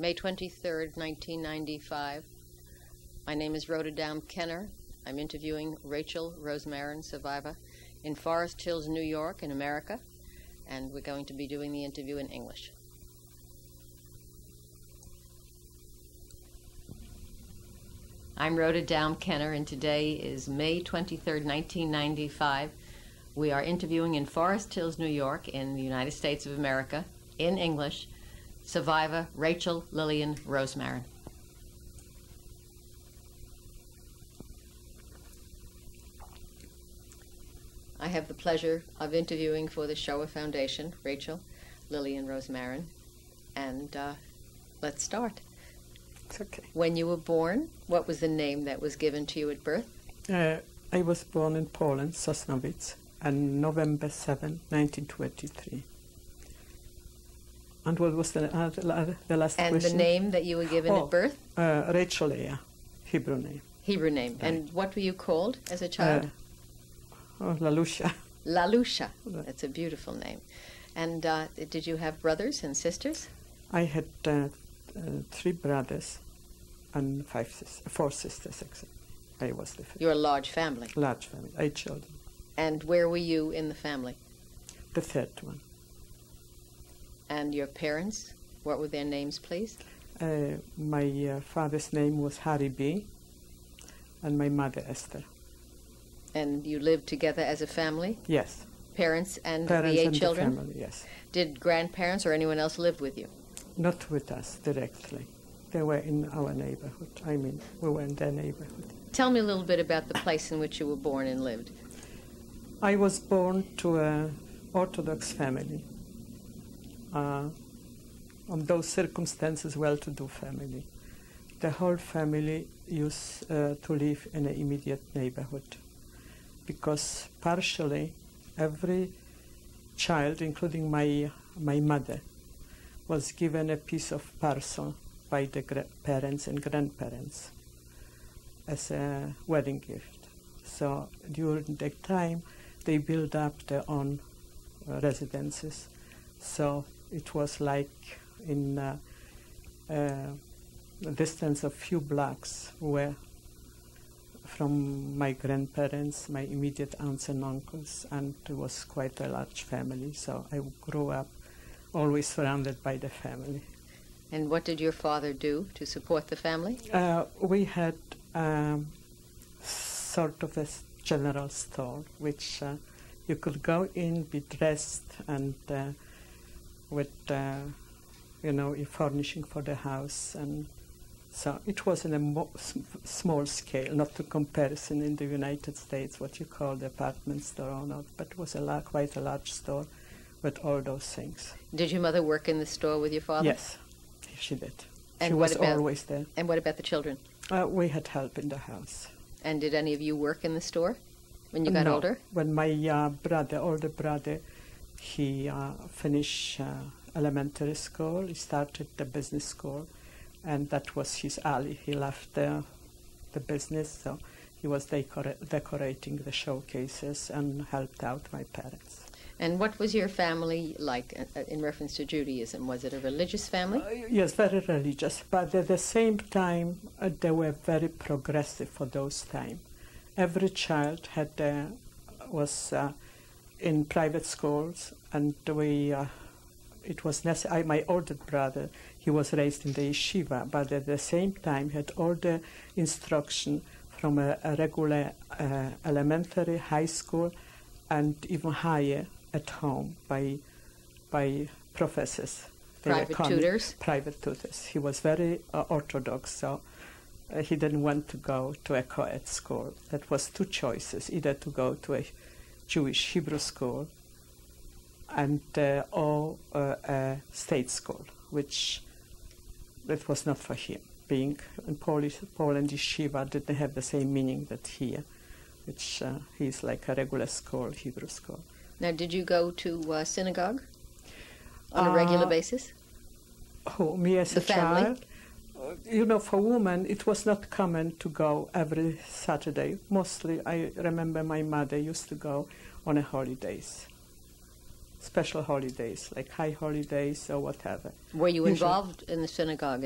May 23rd, 1995. My name is Rhoda Kenner. I'm interviewing Rachel Rozmaryn, survivor, in Forest Hills, New York, in America, and we're going to be doing the interview in English. I'm Rhoda Kenner, and today is May 23rd, 1995. We are interviewing in Forest Hills, New York, in the United States of America, in English, survivor Rachel Lillian Rozmaryn. I have the pleasure of interviewing for the Shoah Foundation, Rachel Lillian Rozmaryn, and let's start. It's okay. When you were born, what was the name that was given to you at birth? I was born in Poland, Sosnowiec, on November 7, 1923. And what was the last and question? And the name that you were given at birth? Rachel Leah, Hebrew name. Hebrew name. Right. And what were you called as a child? Lalusha. Lalusha. That's a beautiful name. And did you have brothers and sisters? I had 3 brothers and 4 sisters, exactly. I was the 5th. You're a large family. Large family, 8 children. And where were you in the family? The 3rd one. And your parents, what were their names, please? My father's name was Harry B. and my mother Esther. And you lived together as a family? Yes. Parents and the 8 children? The family, yes. Did grandparents or anyone else live with you? Not with us directly. They were in our neighborhood. I mean, we were in their neighborhood. Tell me a little bit about the place in which you were born and lived. I was born to an Orthodox family. On those circumstances, well-to-do family. The whole family used to live in the immediate neighborhood, because partially every child, including my mother, was given a piece of parcel by the parents and grandparents as a wedding gift. So during that time, they built up their own residences. So it was like in a distance of few blocks where from my grandparents, my immediate aunts and uncles, and it was quite a large family. So I grew up always surrounded by the family. And what did your father do to support the family? We had sort of a general store, which you could go in, be dressed, and with furnishing for the house, and so it was in a small scale, not to comparison in the United States, what you call the department store or not, but it was quite a large store with all those things. Did your mother work in the store with your father? Yes, she did. And she was always there. And what about the children? We had help in the house. And did any of you work in the store when you got older? When my older brother, he finished elementary school, he started the business school, and that was his alley. He left the business, so he was decorating the showcases and helped out my parents. And what was your family like in reference to Judaism? Was it a religious family? Yes, very religious, but at the same time, they were very progressive for those times. Every child was in private schools, and it was necessary. My older brother, he was raised in the yeshiva, but at the same time had all the instruction from a regular elementary, high school, and even higher at home by professors. Private tutors? Private tutors. He was very orthodox, so he didn't want to go to a co-ed school. That was 2 choices, either to go to a Jewish Hebrew school or a state school, which that was not for him. Being in Poland, yeshiva didn't have the same meaning that here, which he's like a regular school, Hebrew school. Now, did you go to synagogue on a regular basis? Who, me as a child? For women, it was not common to go every Saturday. Mostly, I remember my mother used to go on holidays. special holidays, like high holidays or whatever. Were you Usually- involved in the synagogue,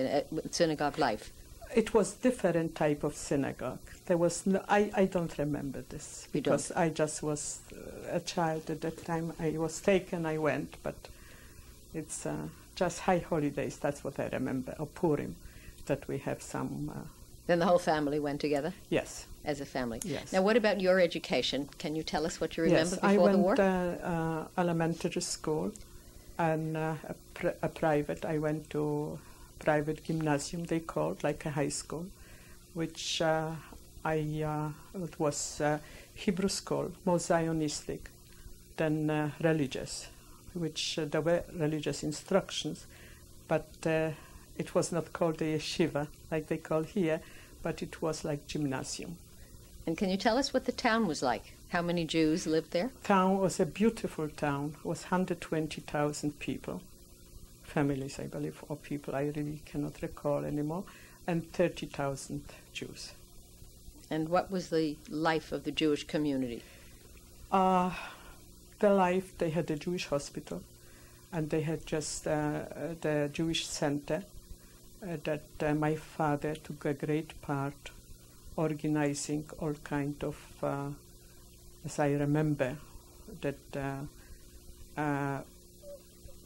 synagogue life? It was different type of synagogue. There was no, I don't remember this You because I just was a child at that time. I was taken, I went, but it's just high holidays. That's what I remember. Or Purim, that we have some. Then the whole family went together Yes. as a family. Yes. Now, what about your education? Can you tell us what you remember Yes, before I the went war? elementary school and a private. I went to private gymnasium, they called, like a high school, which it was Hebrew school, more Zionistic than religious, which there were religious instructions, but it was not called a yeshiva like they call here, but it was like gymnasium. And can you tell us what the town was like? How many Jews lived there? Town was a beautiful town. It was 120,000 people, families, I believe, or people. I really cannot recall anymore, and 30,000 Jews. And what was the life of the Jewish community? The life, they had a Jewish hospital, and they had just the Jewish center that my father took a great part organizing all kind of, as I remember, that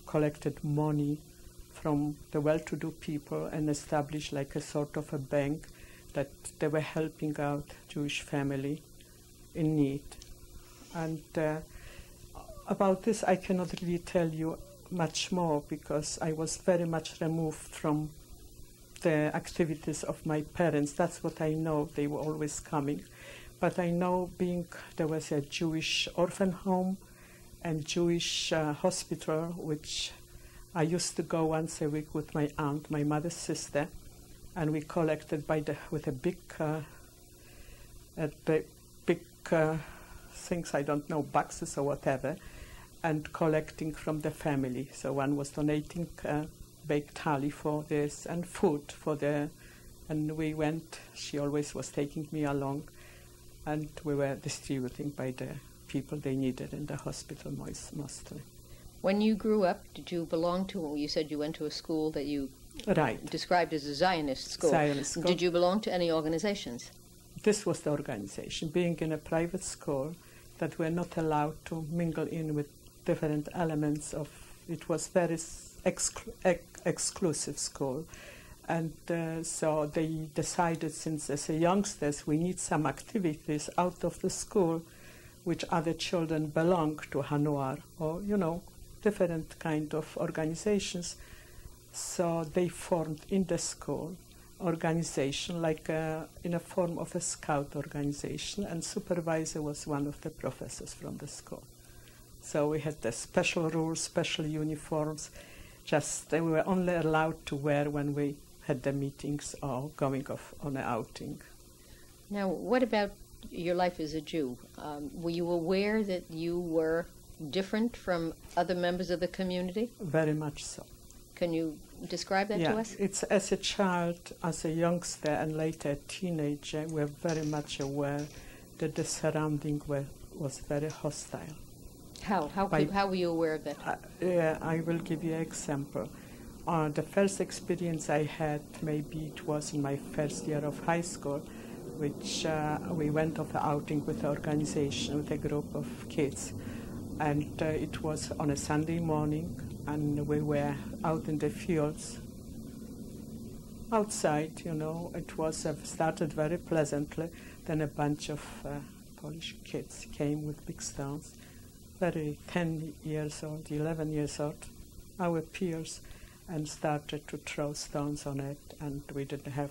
collected money from the well-to-do people and established like a sort of a bank that they were helping out Jewish family in need. And about this I cannot really tell you much more because I was very much removed from the activities of my parents. That's what I know. They were always coming. But I know there was a Jewish orphan home and Jewish hospital, which I used to go once a week with my aunt, my mother's sister, and we collected with a big things, I don't know, boxes or whatever, and collecting from the family. So one was donating baked thali for this and food for and we went, she always was taking me along, and we were distributing by the people they needed in the hospital mostly. When you grew up, did you belong to, you said you went to a school that you Right. described as a Zionist school. Zionist school. Did you belong to any organizations? This was the organization, being in a private school that we're not allowed to mingle in with different elements of, it was very exclusive school. And so they decided, since as a youngsters we need some activities out of the school which other children belong to Hanuar or, different kind of organizations. So they formed in the school organization like in a form of a scout organization, and supervisor was one of the professors from the school. So we had the special rules, special uniforms, just they were only allowed to wear when we had the meetings or going off on an outing. Now, what about your life as a Jew? Were you aware that you were different from other members of the community? Very much so. Can you describe that to us? It's as a child, as a youngster, and later a teenager, we're very much aware that the surrounding was very hostile. How were you aware of that? I will give you an example. The first experience I had, maybe it was in my first year of high school, which we went off an outing with an organization, with a group of kids. And it was on a Sunday morning, and we were out in the fields, outside, It was started very pleasantly. Then a bunch of Polish kids came with big stones, very 10 years old, 11 years old, our peers, and started to throw stones on it, and we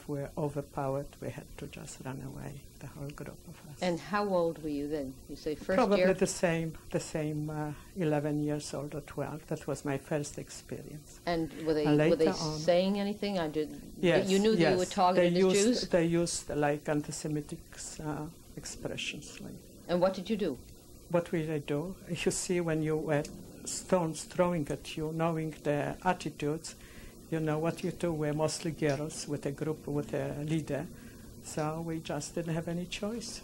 were overpowered. We had to just run away, the whole group of us. And how old were you then? You say first Probably year? the same 11 years old or 12. That was my first experience. And were they later saying anything? Yes, You knew that you were targeted as Jews? They used like anti-Semitic expressions. And what did you do? What will I do? You see, when you were stones throwing at you, knowing their attitudes, what you do. We're mostly girls with a group, with a leader. So we just didn't have any choice.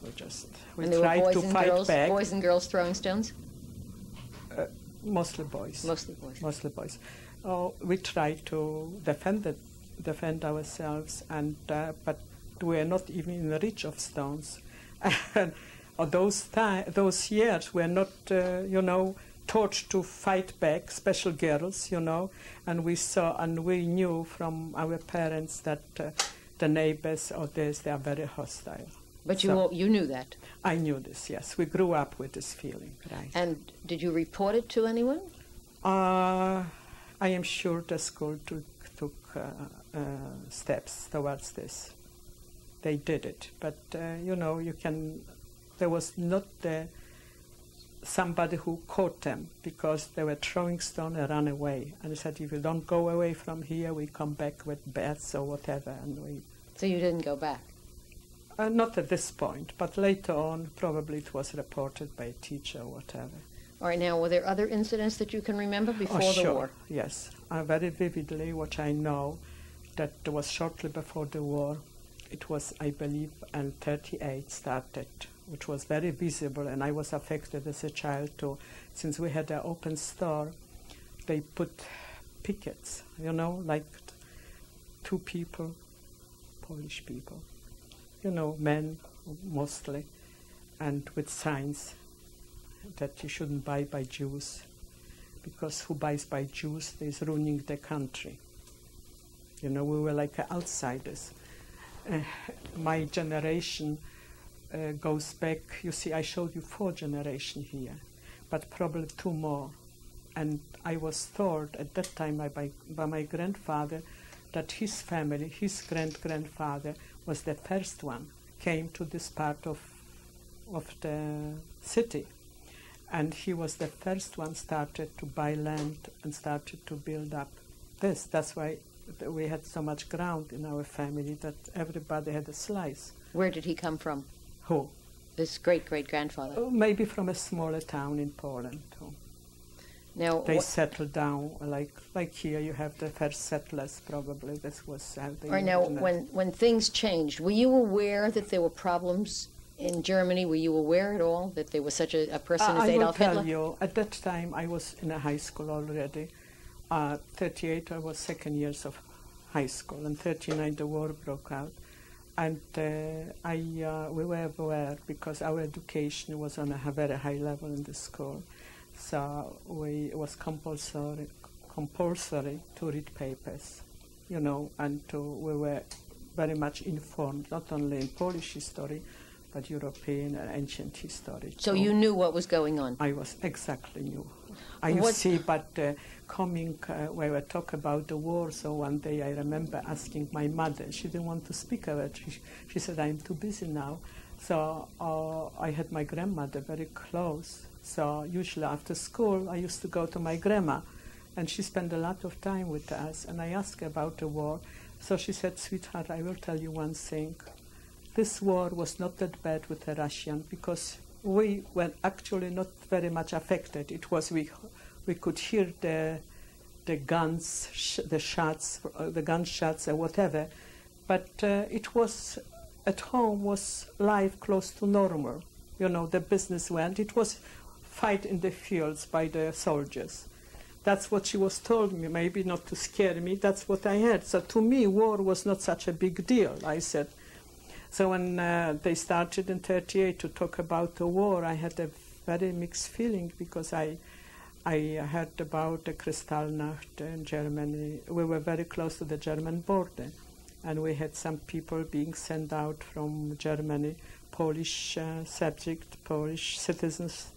We tried to fight back. Boys and girls throwing stones? Mostly boys. Mostly boys. Mostly boys. We tried to defend ourselves, and but we were not even in the reach of stones. And those years were not, taught to fight back, special girls, and we saw and we knew from our parents that the neighbors or this, they are very hostile. But So you knew that. I knew this, yes. We grew up with this feeling, right? And did you report it to anyone? I am sure the school took steps towards this. They did it, but there was not somebody who caught them because they were throwing stone and ran away. And they said, if you don't go away from here, we come back with bats or whatever. And So you didn't go back? Not at this point, but later on, probably it was reported by a teacher or whatever. All right, now, were there other incidents that you can remember before the sure. war? Yes, very vividly what I know, that was shortly before the war. It was, I believe, in 1938 started, which was very visible, and I was affected as a child too. Since we had an open store, they put pickets, like two people, Polish people, men mostly, and with signs that you shouldn't buy by Jews, because who buys by Jews is ruining the country. We were like outsiders. My generation goes back, you see, I showed you 4 generations here, but probably 2 more. And I was told at that time by my grandfather that his family, his great-grandfather, was the first one, came to this part of the city. And he was the first one started to buy land and started to build up this. That's why we had so much ground in our family that everybody had a slice. Where did he come from? Who? This great-great-grandfather? Maybe from a smaller town in Poland too. Now, they settled down, like here you have the first settlers probably. This was how they... All right, now, when things changed, were you aware that there were problems in Germany? Were you aware at all that there was such a person as Adolf Hitler? I will tell you, at that time I was in a high school already. 1938 I was second years of high school, and 1939 the war broke out. And we were aware because our education was on a very high level in the school. So it was compulsory to read papers, and we were very much informed, not only in Polish history, but European and ancient history. So you knew what was going on? I was exactly knew. You see, but when we talk about the war, so one day I remember asking my mother, she didn't want to speak of it. She said, I'm too busy now. So I had my grandmother very close. So usually after school, I used to go to my grandma, and she spent a lot of time with us. And I asked her about the war. So she said, sweetheart, I will tell you one thing. This war was not that bad with the Russian because we were actually not very much affected. It was we could hear the guns, the shots, the gunshots or whatever, but it was at home was life close to normal. The business went. It was fight in the fields by the soldiers. That's what she was told me, maybe not to scare me. That's what I heard. So to me, war was not such a big deal, I said. So when they started in 1938 to talk about the war, I had a very mixed feeling because I heard about the Kristallnacht in Germany. We were very close to the German border, and we had some people being sent out from Germany, Polish Polish citizens.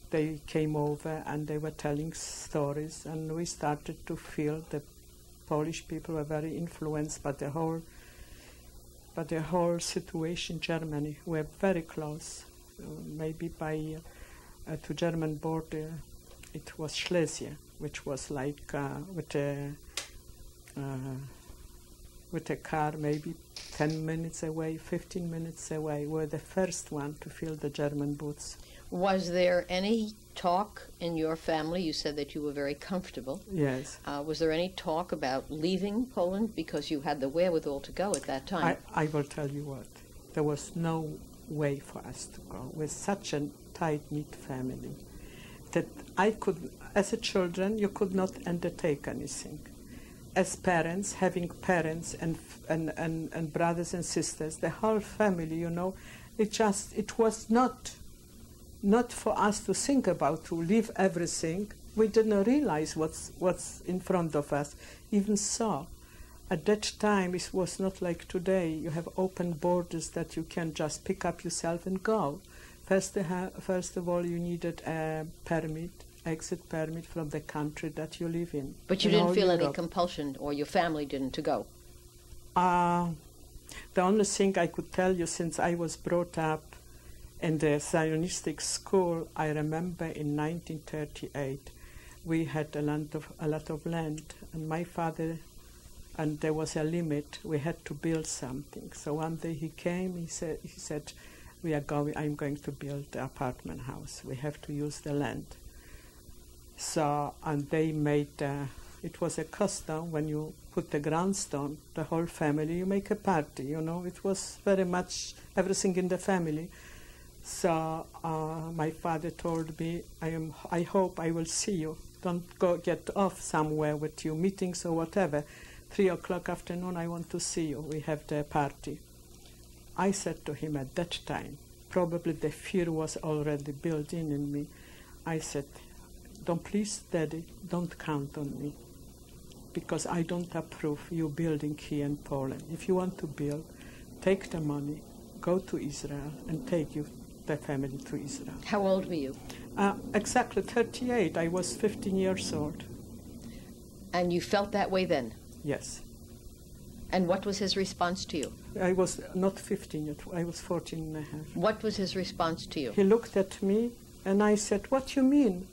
They came over and they were telling stories, and we started to feel that Polish people were very influenced by the whole situation in Germany. We were very close, maybe by to German border. It was Schlesien, which was like with a car maybe 10 minutes away, 15 minutes away. We were the first one to feel the German boots. Was there any talk in your family? You said that you were very comfortable. Yes. Was there any talk about leaving Poland because you had the wherewithal to go at that time? I will tell you what. There was no way for us to go. We're such a tight-knit family that I could, as a children, you could not undertake anything. As parents, having parents and brothers and sisters, the whole family, you know, it was not for us to think about, to leave everything. We didn't realize what's in front of us. Even so, at that time, it was not like today. You have open borders that you can just pick up yourself and go. First of all, you needed a permit, exit permit from the country that you live in. But you didn't feel any compulsion, or your family didn't, to go? The only thing I could tell you, since I was brought up in the Zionistic school, I remember in 1938, we had a lot of land, and my father, and there was a limit. We had to build something. So one day he came. He said, I'm going to build an apartment house. We have to use the land. So, and they made. It was a custom when you put the groundstone, the whole family, you make a party. You know, it was very much everything in the family. So my father told me, I hope I will see you. Don't go get off somewhere with your meetings or whatever. 3 o'clock afternoon, I want to see you. We have the party. I said to him at that time, probably the fear was already built in me. I said, please, Daddy, don't count on me, because I don't approve you building here in Poland. If you want to build, take the money, go to Israel, and take the family to Israel. How old were you? Exactly 38. I was 15 years old. And you felt that way then? Yes. And what was his response to you? I was not 15 yet. I was 14 and a half. What was his response to you? He looked at me, and I said, what you mean?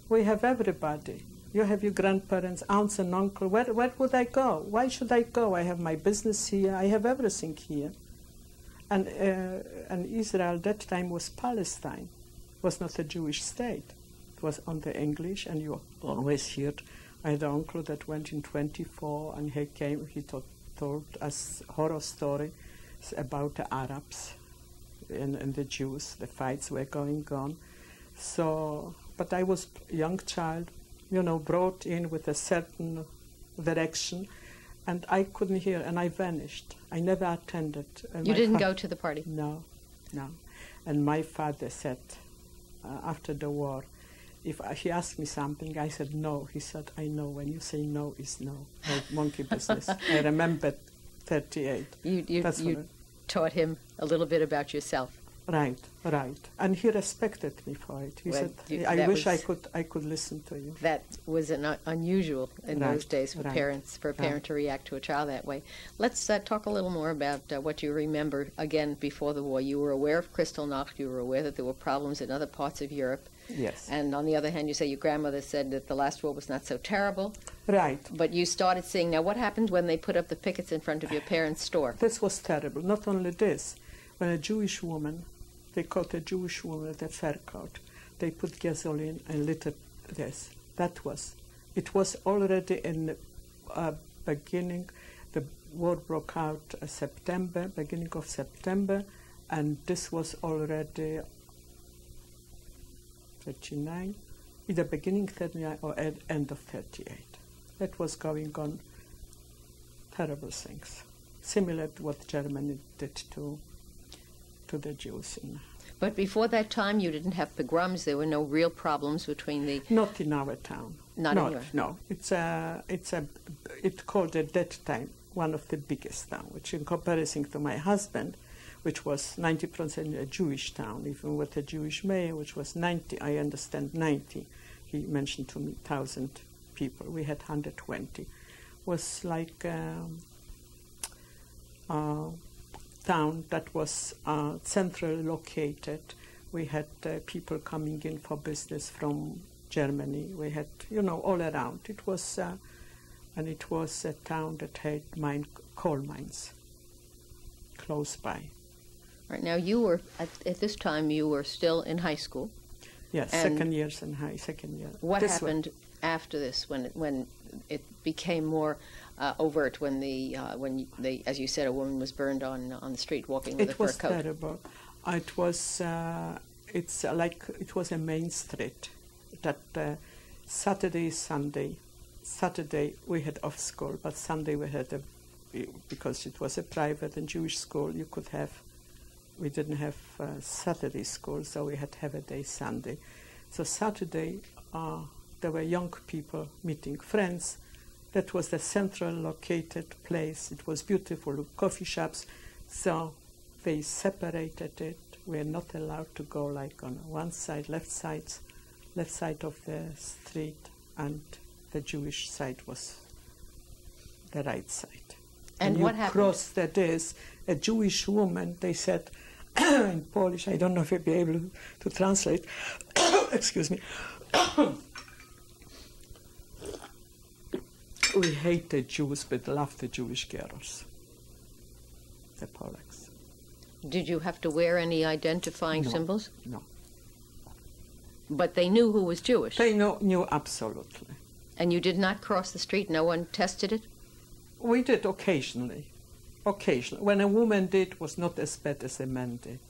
We have everybody. You have your grandparents, aunts and uncle. Where would I go? Why should I go? I have my business here. I have everything here. And Israel at that time was Palestine. It was not a Jewish state. It was under English, and you always heard. I had an uncle that went in 24, and he came. He told us horror stories about the Arabs and the Jews. The fights were going on. So, but I was a young child, you know, brought in with a certain direction, and I couldn't hear, and I vanished. I never attended. You didn't go to the party? No. And my father said, after the war, if he asked me something, I said no. He said, I know. When you say no, is no. Like monkey business. I remembered 38. You taught him a little bit about yourself. Right. And he respected me for it. He said, I wish I could listen to you. That was unusual in those days for a parent to react to a child that way. Let's talk a little more about what you remember, again, before the war. You were aware of Kristallnacht. You were aware that there were problems in other parts of Europe. Yes. And on the other hand, you say your grandmother said that the last war was not so terrible. Right. But you started seeing, now what happened when they put up the pickets in front of your parents' store? This was terrible. Not only this, when a Jewish woman, they caught a Jewish woman at a fair court, they put gasoline and lit this. It was already in the beginning, the war broke out beginning of September, and this was already 39, either beginning 39 or end of 38. That was going on, terrible things, similar to what Germany did to the Jews. But before that time, you didn't have pogroms. There were no real problems between the... Not in our town. No. It's called at that time one of the biggest town, which in comparison to my husband, which was 90% a Jewish town, even with a Jewish mayor, which was 90, I understand 90. He mentioned to me 1,000 people. We had 120. Was like town that was centrally located. We had people coming in for business from Germany. We had, all around. It was a town that had coal mines close by. Right, now you were, at this time, you were still in high school. Yes, second year. What happened after this, when it became more overt, when they, as you said, a woman was burned on the street walking with a fur coat? It was terrible. It was it's like it was a main street that Saturday, Sunday. Saturday we had off school, but Sunday we had because it was a private and Jewish school, we didn't have Saturday school, so we had to have a day Sunday. So Saturday, there were young people meeting friends. That was the central located place. It was beautiful, coffee shops. So they separated it. We were not allowed to go like on one side, left side of the street, and the Jewish side was the right side. And what happened? Cross that is a Jewish woman. They said in Polish. I don't know if I'll be able to translate. Excuse me. We hate the Jews, but love the Jewish girls. The Polacks. Did you have to wear any identifying symbols? No. But they knew who was Jewish? They knew absolutely. And you did not cross the street? No one tested it? We did occasionally. Occasionally. When a woman did, it was not as bad as a man did.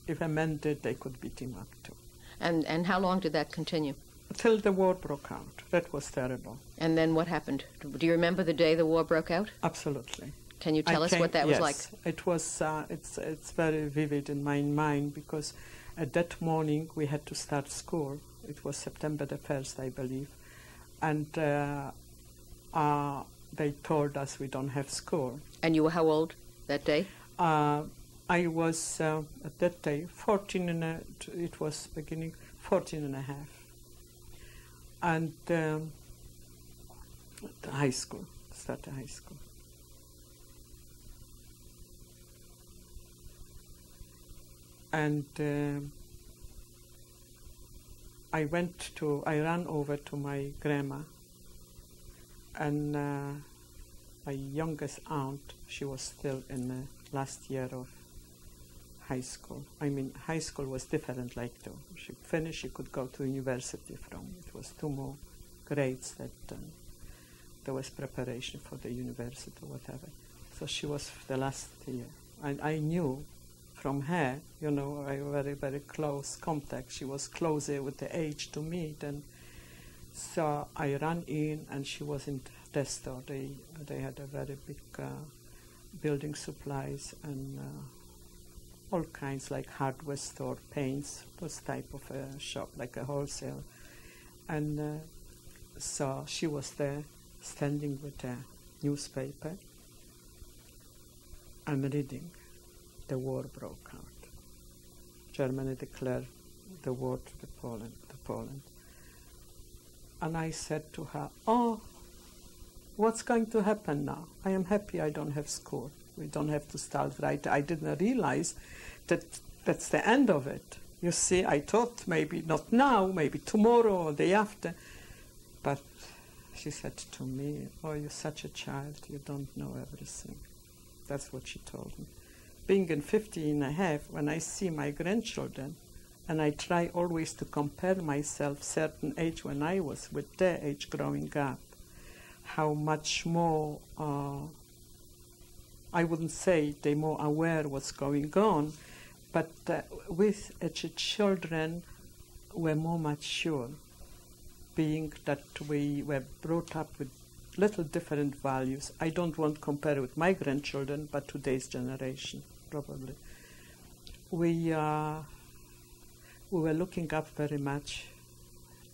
If a man did, they could beat him up too. And how long did that continue? Till the war broke out. That was terrible. And then what happened? Do you remember the day the war broke out? Absolutely. Can you tell us what that was like? Yes, it was. It's very vivid in my mind because at that morning we had to start school. It was September the 1st, I believe, and they told us we don't have school. And you were how old that day? I was at that day 14 and it was beginning 14 and a half, and high school. Started high school. And I ran over to my grandma, and my youngest aunt, she was still in the last year of high school. I mean, high school was different, like she finished, she could go to university from. It was 2 more grades that there was preparation for the university or whatever. So she was the last year. And I knew from her, I very, very close contact. She was closer with the age to me. So I ran in, and she was in the store. They had a very big building supplies and all kinds, like hardware store, paints, those type of a shop, like a wholesale. And so she was there, standing with a newspaper and reading. The war broke out. Germany declared the war to Poland. And I said to her, "Oh, what's going to happen now? I am happy I don't have school. We don't have to start right." I didn't realize that that's the end of it. You see, I thought maybe not now, maybe tomorrow or the day after. But she said to me, "Oh, you're such a child, you don't know everything." That's what she told me. Being in 50 and a half, when I see my grandchildren, and I try always to compare myself certain age when I was with their age growing up, how much more, I wouldn't say they're more aware what's going on, but with children were more mature, being that we were brought up with little different values. I don't want to compare it with my grandchildren, but today's generation, probably. We were looking up very much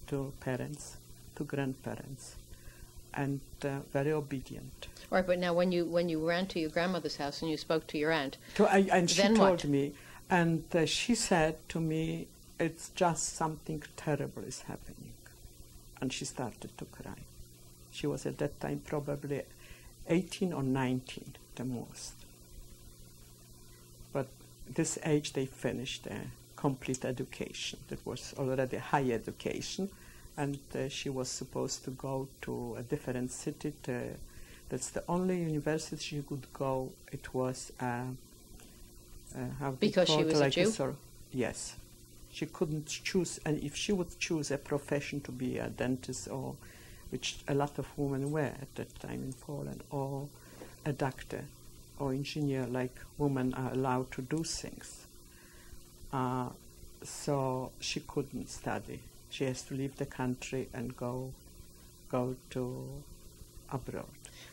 to parents, to grandparents, and very obedient. All right, but now when you ran to your grandmother's house and you spoke to your aunt, and she then told what? me, and she said to me, "It's just something terrible is happening," and she started to cry. She was at that time probably 18 or 19, the most. But this age they finished their complete education. That was already high education, and she was supposed to go to a different city. That's the only university she could go. It was because she was a Jew? Yes. She couldn't choose, and if she would choose a profession to be a dentist, or which a lot of women were at that time in Poland, or a doctor or engineer, like women are allowed to do things. so she couldn't study. She has to leave the country and go to abroad.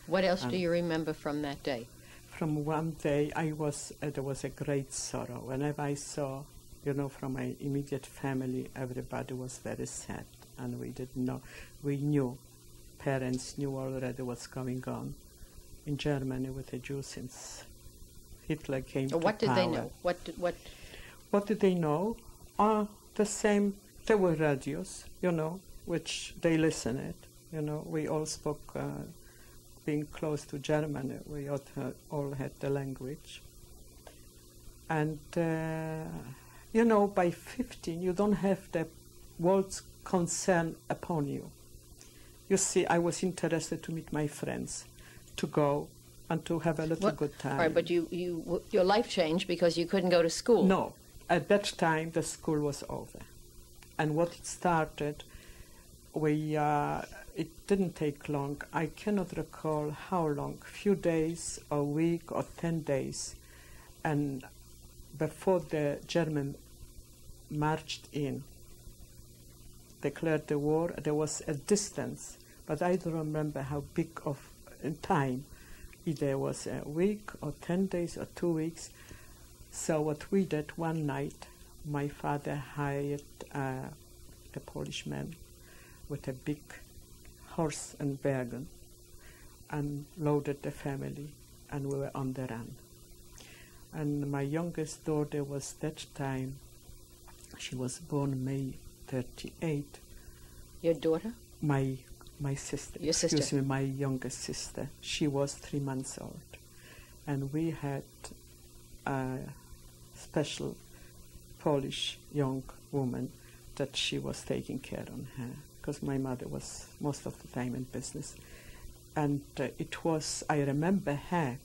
What else do you remember from that day? From one day, there was a great sorrow. Whenever I saw, from my immediate family, everybody was very sad, and we didn't know. We knew, parents knew already what's going on in Germany with the Jews since Hitler came to power. What did they know? What did they know? The same. There were radios, which they listened. We all spoke. Being close to Germany, we all had the language. And, by 15, you don't have the world's concern upon you. You see, I was interested to meet my friends, to go and to have a little good time. Right, but your life changed because you couldn't go to school. No, at that time the school was over. And what it started, it didn't take long. I cannot recall how long, few days, a week, or 10 days. And before the German marched in, declared the war, there was a distance, but I don't remember how big of in time. Either it was a week, or 10 days, or 2 weeks. So what we did one night, my father hired a Polish man with a big horse and wagon and loaded the family, and we were on the run. And my youngest daughter was that time, she was born May 38. Your daughter? My sister. Your sister? Excuse me, my youngest sister. She was 3 months old. And we had a special Polish young woman that she was taking care on her, because my mother was most of the time in business. And I remember her,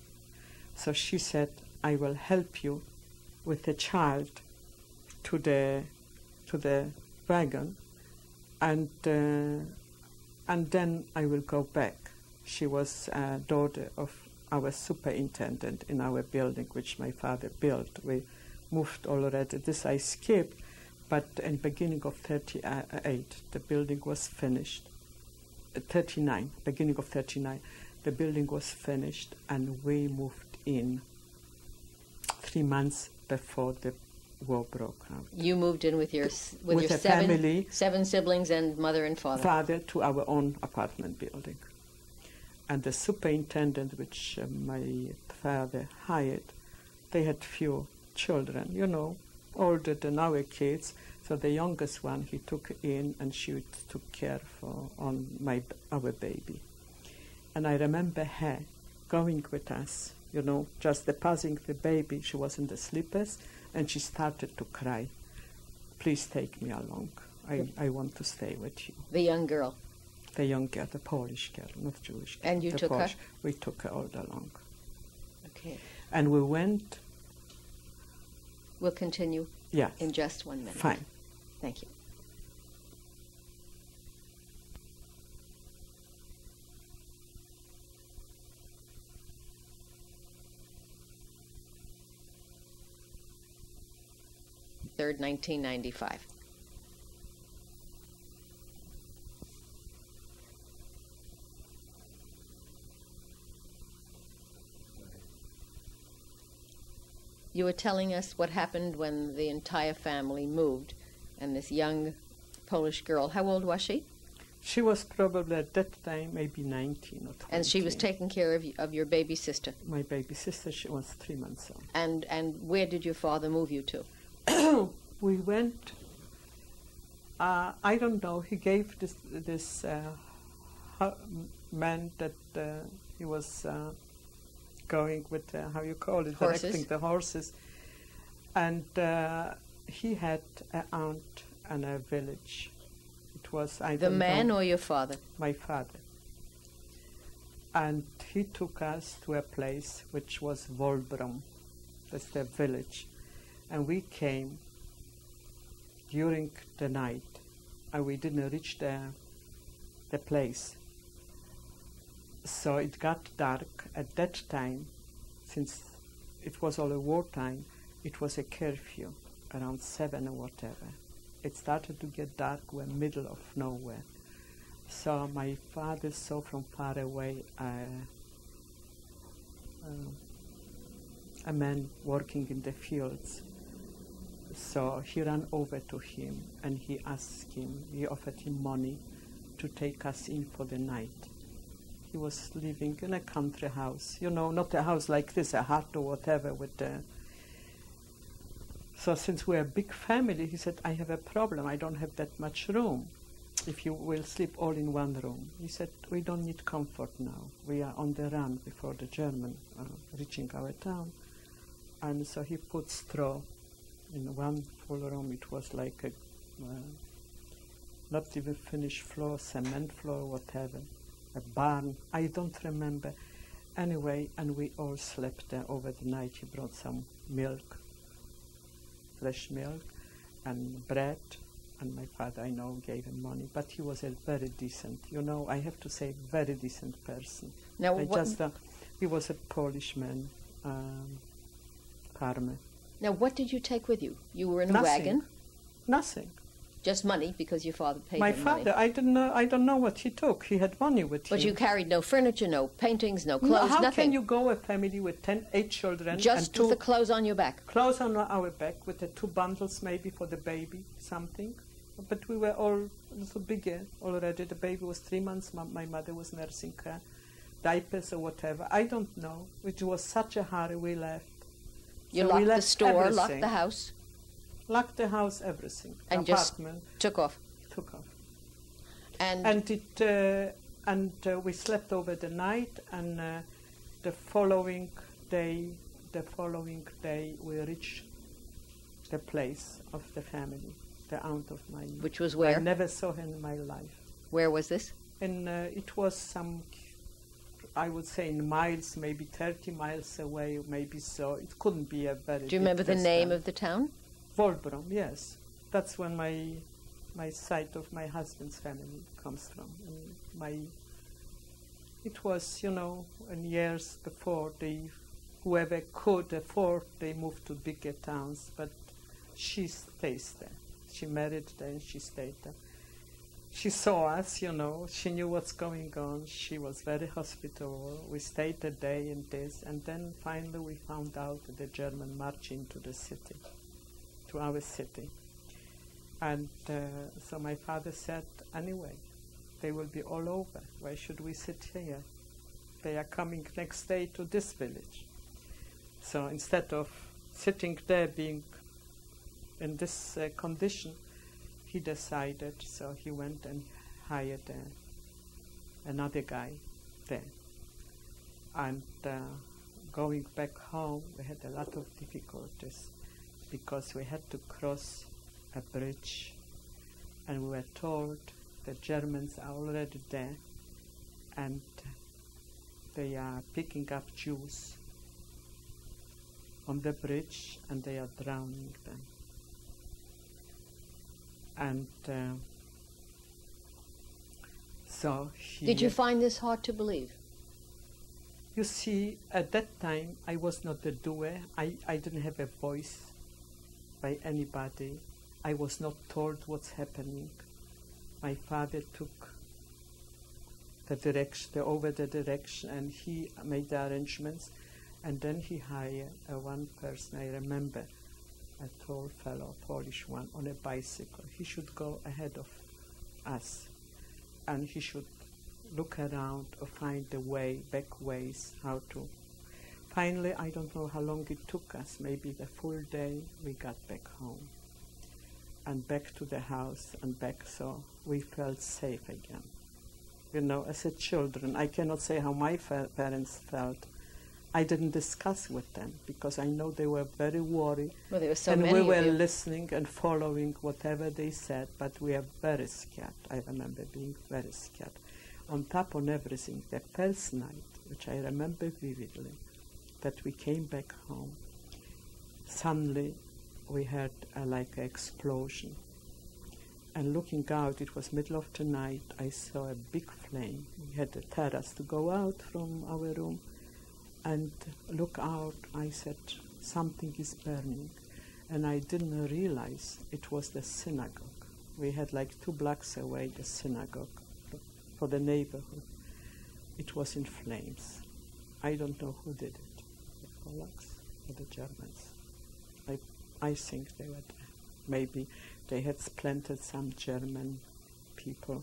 so she said, I will help you with the child to the wagon, and then I will go back. She was a daughter of our superintendent in our building, which my father built. We moved already. This I skipped. But in the beginning of 38, the building was finished. 39, beginning of 39, the building was finished, and we moved in 3 months before the war broke out. You moved in with your family, 7 siblings and mother and father. Father to our own apartment building. And the superintendent, which my father hired, they had few children, older than our kids. So the youngest one he took in, and she took care on our baby. And I remember her going with us, just passing the baby. She was in the slippers, and she started to cry. Please take me along. I want to stay with you. The young girl? The young girl, the Polish girl, not Jewish girl. And you took Polish. her? We took her all along. Okay. And we went. We'll continue in just 1 minute. Fine. Thank you. Third, 1995. You were telling us what happened when the entire family moved, and this young Polish girl, how old was she? She was probably at that time maybe 19 or 20. And she was taking care of your baby sister? My baby sister, she was 3 months old. And where did your father move you to? We went, I don't know, he gave this man that he was going with, how you call it, horses. Directing the horses. And he had an aunt and a village. It was, the man or your father? My father. And he took us to a place which was Wolbrom. That's the village. And we came during the night, and we didn't reach the place. So it got dark at that time. Since it was all a wartime, it was a curfew. around 7 or whatever. It started to get dark. We're middle of nowhere. So my father saw from far away a man working in the fields. So he ran over to him and he offered him money to take us in for the night. He was living in a country house, not a house like this, a hut or whatever. So since we're a big family, he said, I have a problem. I don't have that much room. If you will sleep all in one room. He said, we don't need comfort now. We are on the run before the German reaching our town. And so he put straw in one full room. It was like a not even finished floor, cement floor, whatever. A barn, I don't remember. Anyway, and we all slept there over the night. He brought some milk, fresh milk, and bread. And my father, I know, gave him money. But he was a very decent, I have to say, very decent person. Now, he was a Polish man, farmer. Now, what did you take with you? You were in a Nothing. wagon? Nothing. Just money, because your father paid My him father, money. I don't know what he took. He had money with him. But you carried no furniture, no paintings, no clothes, How nothing. can you go a family with 8 children Just and 2 with the clothes on your back? clothes on our back with the 2 bundles maybe for the baby, something? But we were all a little bigger already. The baby was 3 months. My mother was nursing her, diapers or whatever. I don't know. It was such a hurry we left. You So locked we the left store, everything. locked the house, Locked the house, everything. and the just apartment took off. took off. And We slept over the night, and the following day we reached the place of the family, the aunt of mine. which was where? I never saw her in my life. Where was this? And it was I would say in miles, maybe 30 miles away, maybe so. It couldn't be a very Do you remember the name of the town? Wolbrom, yes. That's when my side of my husband's family comes from. And it was, in years before, whoever could afford, they moved to bigger towns, but she stays there. She married there and she stayed there. She saw us, she knew what's going on. She was very hospitable. We stayed a day in this, and then finally we found out that the German marched into the city, to our city. And so my father said, anyway, they will be all over. Why should we sit here? They are coming next day to this village. So instead of sitting there being in this condition, he decided, so he went and hired another guy there. And going back home, we had a lot of difficulties because we had to cross a bridge, and we were told the Germans are already there and they are picking up Jews on the bridge and they are drowning them. And so Did you find this hard to believe? You see, at that time, I was not the doer. I didn't have a voice by anybody. I was not told what's happening. My father took the direction, and he made the arrangements. And then he hired one person, I remember, a tall fellow, Polish one, on a bicycle. He should go ahead of us, and he should look around or find the way, back ways, how to. Finally, I don't know how long it took us, maybe the full day, we got back home. And back to the house, and back, so we felt safe again. You know, as a children, I cannot say how my parents felt. I didn't discuss with them because I know they were very worried. Well, there were so and many we of were you. listening and following whatever they said, but we are very scared. I remember being very scared. On top of everything, the first night, which I remember vividly, that we came back home, suddenly we heard like an explosion. And looking out, it was middle of the night, I saw a big flame. We had a terrace to go out from our room and look out. I said, something is burning. and I didn't realize it was the synagogue. We had like 2 blocks away the synagogue for the neighborhood. It was in flames. I don't know who did it, the Polacks or the Germans. I think they were there. Maybe they had planted some German people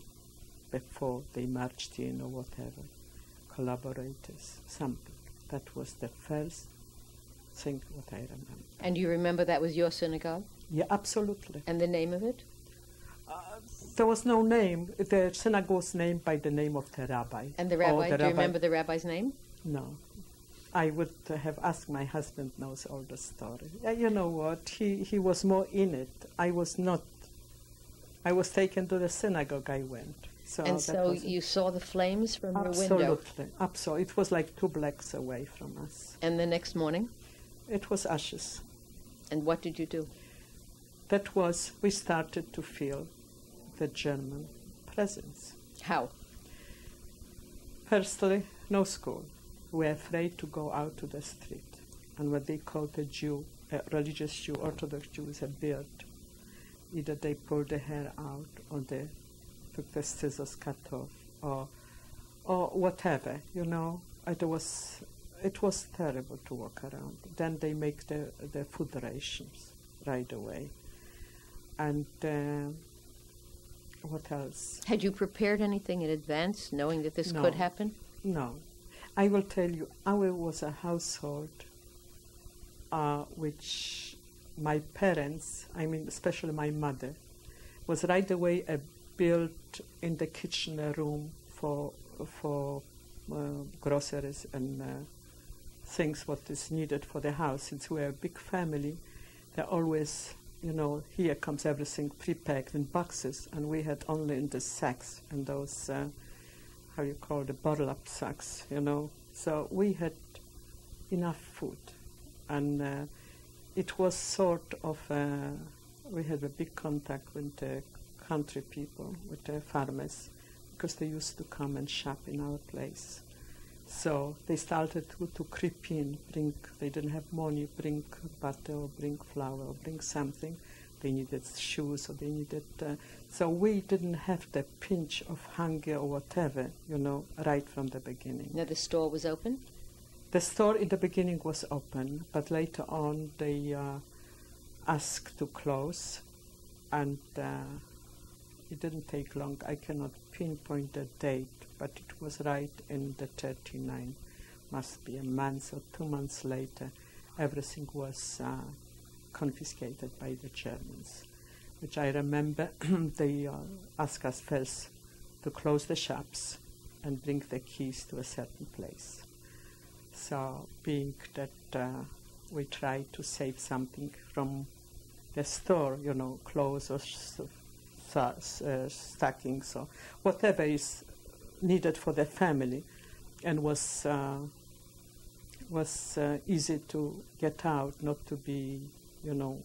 before they marched in or whatever, collaborators, something. That was the first thing what I remember. And you remember that was your synagogue? Yeah, absolutely. And the name of it? There was no name. The synagogue was named by the name of the rabbi. And the rabbi, do you remember the rabbi's name? No. I would have asked. My husband knows all the story. You know what? He was more in it. I was not. I was taken to the synagogue. I went. So you saw the flames from your window? Absolutely. Absolutely. It was like 2 blocks away from us. And the next morning? It was ashes. And what did you do? That was, we started to feel the German presence. How? Firstly, no school. We were afraid to go out to the street. And what they called a Jew, a religious Jew, Orthodox Jew with a beard, either they pulled the hair out or they took the scissors cut off or whatever, you know. It was terrible to walk around. Then they make the food rations right away. And what else? Had you prepared anything in advance, knowing that this could happen? No. I will tell you, our was a household which my parents, I mean especially my mother, was right away built in the kitchen a room for groceries and things what is needed for the house. Since we're a big family, they're always, you know, here comes everything pre-packed in boxes, and we had only in the sacks and those, how you call the bottle-up sacks, you know. So we had enough food, and it was sort of, we had a big contact with the country people, with the farmers, because they used to come and shop in our place. So they started to creep in, they didn't have money, bring butter or bring flour or bring something. They needed shoes or they needed, so we didn't have the pinch of hunger or whatever, you know, right from the beginning. Now the store was open? The store in the beginning was open, but later on they asked to close, and it didn't take long. I cannot pinpoint the date, but it was right in the 39. Must be a month or 2 months later. Everything was confiscated by the Germans, which I remember they asked us first to close the shops and bring the keys to a certain place. So being that we tried to save something from the store, you know, clothes or stockings or whatever is needed for the family, and was easy to get out, not to be, you know,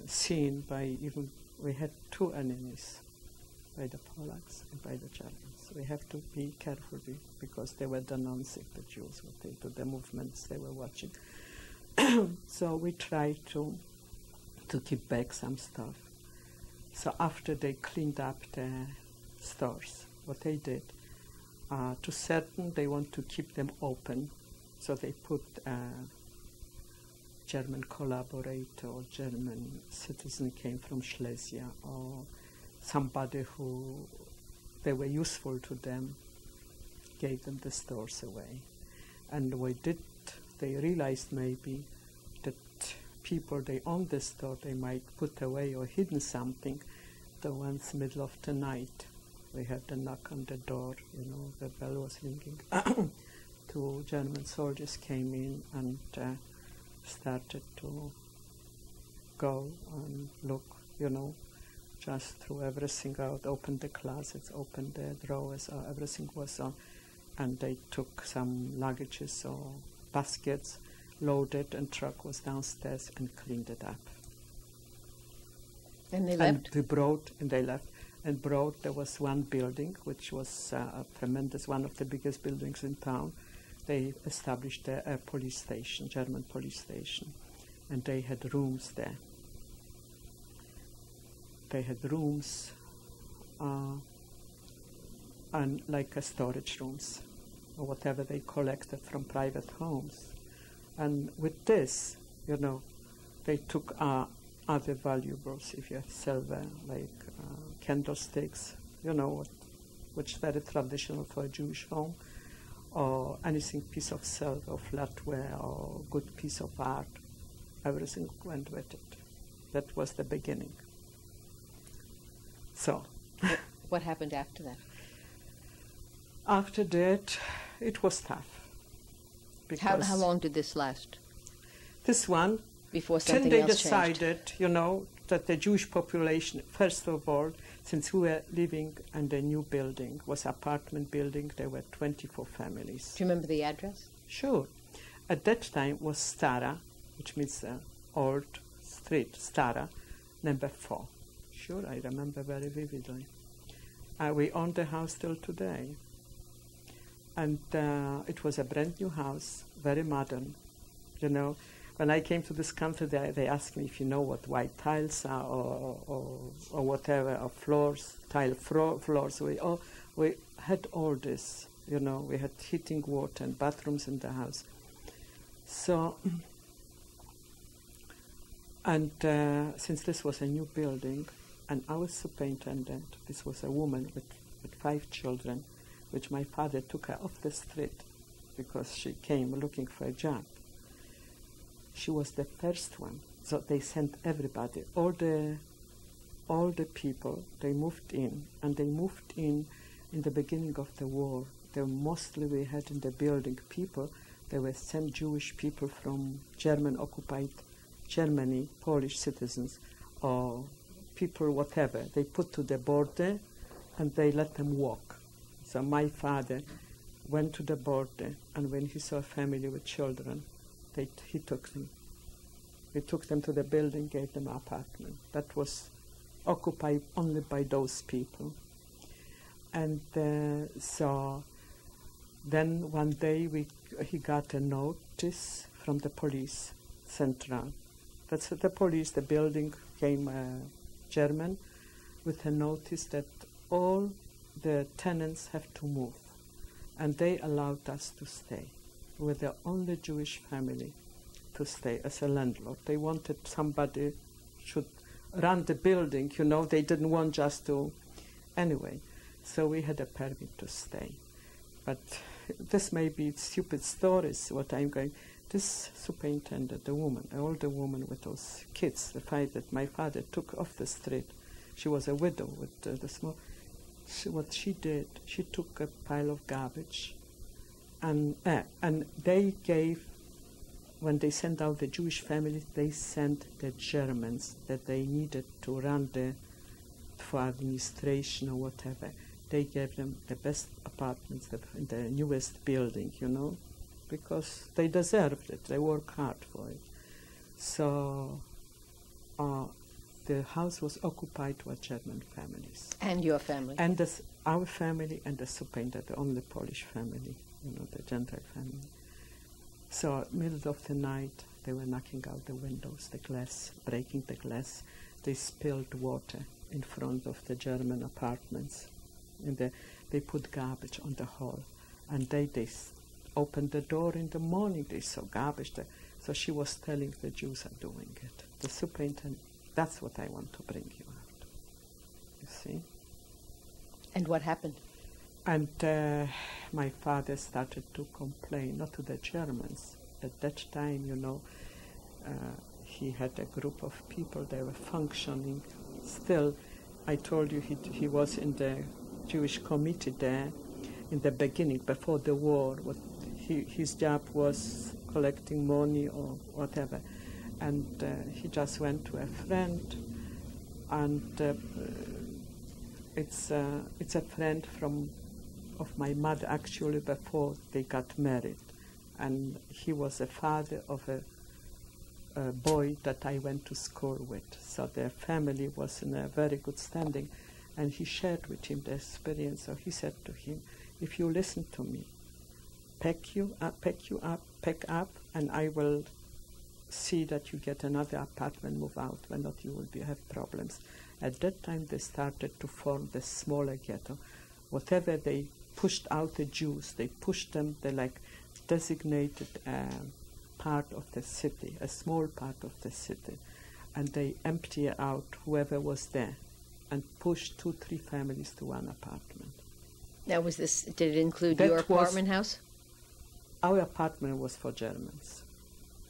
seen by even, we had 2 enemies, by the Polacks and by the Germans. We have to be careful because they were denouncing the Jews, what they do, the movements they were watching. So we tried to keep back some stuff. So after they cleaned up the stores, what they did, to certain they want to keep them open, so they put German collaborator or German citizen came from Silesia or somebody who they were useful to them, gave them the stores away. And we did, they realized maybe that people, they own the store, they might put away or hidden something. The ones middle of the night, we had a knock on the door, you know, the bell was ringing. 2 German soldiers came in and started to go and look, you know, just threw everything out, opened the closets, opened the drawers, everything was on, and they took some luggages or baskets, loaded, and truck was downstairs and cleaned it up. And they left? And they left. And there was one building, which was a tremendous, one of the biggest buildings in town. They established a police station, German police station. and they had rooms there. They had rooms and like storage rooms or whatever they collected from private homes. And with this, they took other valuables, if you have silver, like candlesticks, which is very traditional for a Jewish home, or anything, piece of silver or flatware or good piece of art. Everything went with it. That was the beginning. So. What happened after that? After that, it was tough. How long did this last? This one, before something they else decided, changed. That the Jewish population, first of all, since we were living in the new building, was apartment building, there were 24 families. Do you remember the address? Sure. At that time was Stara, which means old street, Stara, number 4. Sure, I remember very vividly. We own the house till today. And it was a brand new house, very modern. When I came to this country, they asked me if you know what white tiles are or whatever, or floors, tile floors. We had all this, we had heating, water, and bathrooms in the house. So, and since this was a new building, and our superintendent, this was a woman with 5 children, which my father took her off the street because she came looking for a job. She was the first one, so they sent everybody, all the people. They moved in, and they moved in the beginning of the war. Mostly we had in the building people. There were some Jewish people from German-occupied Germany, Polish citizens, or people whatever. They put to the border, and they let them walk. So my father went to the border, and when he saw a family with children, he took them. We took them to the building, gave them an apartment. That was occupied only by those people. And so then one day he got a notice from the police central. That's the police, the building came German, with a notice that all the tenants have to move. And they allowed us to stay. We were the only Jewish family to stay as a landlord. They wanted somebody should run the building, they didn't want just to, anyway. So we had a permit to stay. But this may be stupid stories, what I'm going, this superintendent, the woman, an older woman with those kids, the 5 that my father took off the street, she was a widow with the small, what she did, she took a pile of garbage, and they gave, when they sent out the Jewish families, they sent the Germans that they needed to run for administration or whatever. They gave them the best apartments in the newest building, because they deserved it. They worked hard for it. So the house was occupied by German families. And your family? And our family and the superintendent, the only Polish family, the Gentile family. So middle of the night, they were knocking out the windows, the glass, breaking the glass. They spilled water in front of the German apartments. And they put garbage on the hall. And they opened the door in the morning, they saw garbage there. So she was telling the Jews are doing it. The superintendent, that's what I want to bring you out. You see? And what happened? And my father started to complain, not to the Germans. At that time, he had a group of people, they were functioning. Still, I told you he was in the Jewish committee there in the beginning, before the war. His job was collecting money or whatever. And he just went to a friend, and it's a friend of my mother, actually, before they got married. And he was a father of a boy that I went to school with. So their family was in a very good standing. And he shared with him the experience. So he said to him, if you listen to me, pack up, and I will see that you get another apartment, move out, when not you will have problems. At that time they started to form the smaller ghetto. Whatever they pushed out the Jews, they pushed them, they like designated part of the city, a small part of the city, and they empty out whoever was there and pushed 2-3 families to one apartment. Now, did it include your apartment house? Our apartment was for Germans.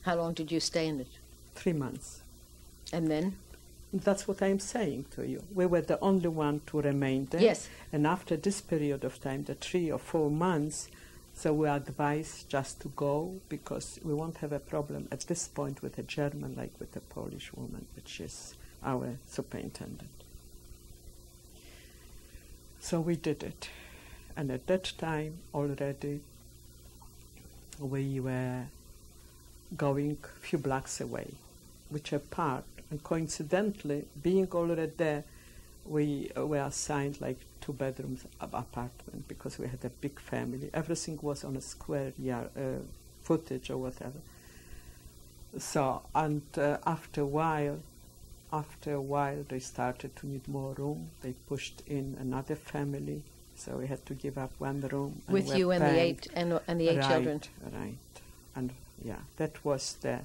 How long did you stay in it? 3 months. And then? That's what I'm saying to you. We were the only one to remain there. Yes. And after this period of time, the 3 or 4 months, so we are advised just to go because we won't have a problem at this point with a German like with a Polish woman, which is our superintendent. So we did it. And at that time already we were going a few blocks away, which apart. And coincidentally, being already there, we were assigned like 2 bedrooms of apartment because we had a big family. Everything was on a square yard, footage or whatever. So, and after a while, they started to need more room. They pushed in another family, so we had to give up 1 room. With you and the 8 children. Right, and yeah, that was the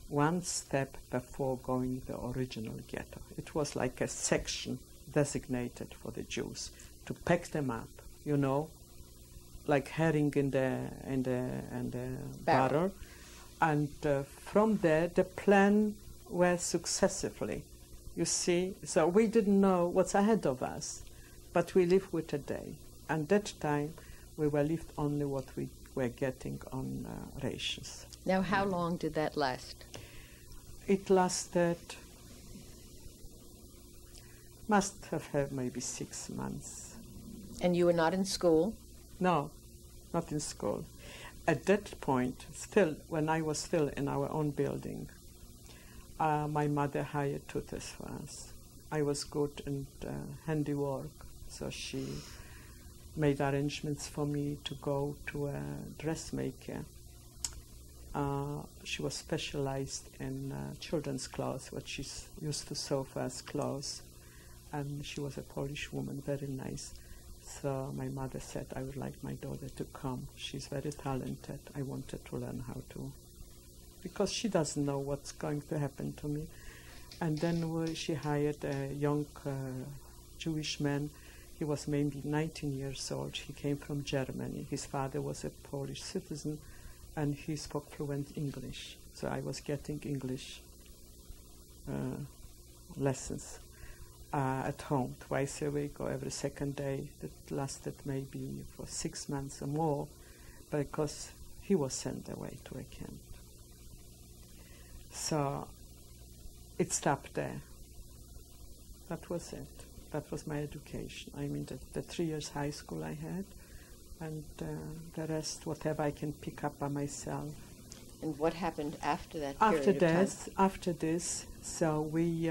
one step before going to the original ghetto. It was like a section designated for the Jews to pack them up, you know, like herring in the barrel. And from there, the plan was successively. You see, so we didn't know what's ahead of us, but we lived with a day. And that time, we were lived only what we were getting on rations. Now, how long did that last? It lasted, must have had maybe 6 months. And you were not in school? No, not in school. At that point, still, when I was still in our own building, my mother hired tutors for us. I was good in handiwork, so she made arrangements for me to go to a dressmaker. She was specialized in children's clothes, what she used to sew for us clothes. And she was a Polish woman, very nice. So my mother said, I would like my daughter to come. She's very talented. I wanted to learn how to, because she doesn't know what's going to happen to me. And then she hired a young Jewish man. He was maybe 19 years old. He came from Germany. His father was a Polish citizen, and he spoke fluent English. So I was getting English lessons at home, twice a week or every second day. That lasted maybe for 6 months or more, because he was sent away to a camp. So it stopped there. That was it. That was my education. I mean, the 3 years high school I had, and the rest, whatever I can pick up by myself. And what happened after that period of time? After this, so we,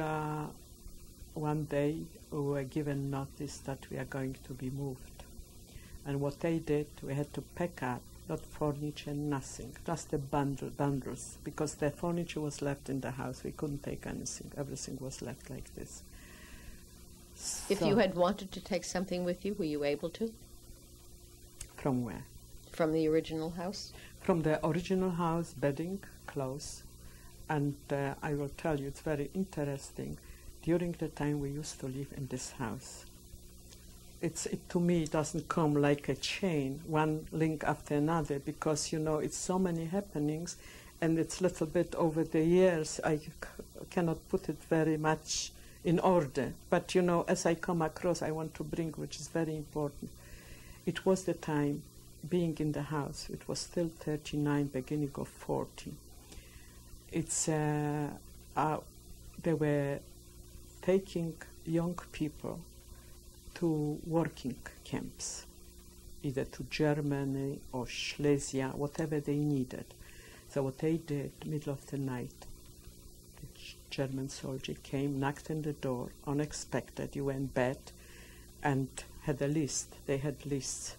one day, we were given notice that we are going to be moved. And what they did, we had to pack up, not furniture, nothing, just the bundles, because the furniture was left in the house. We couldn't take anything. Everything was left like this. If you had wanted to take something with you, were you able to? From where? From the original house? From the original house, bedding, clothes. And I will tell you, it's very interesting. During the time we used to live in this house, it to me doesn't come like a chain, one link after another, because, you know, it's so many happenings, and it's a little bit over the years. I cannot put it very much in order. But, you know, as I come across, I want to bring, which is very important. It was the time being in the house. It was still 39, beginning of 40. It's, they were taking young people to working camps, either to Germany or Silesia, whatever they needed. So what they did, middle of the night, the German soldier came, knocked on the door, unexpected. You were in bed, and had a list. They had lists,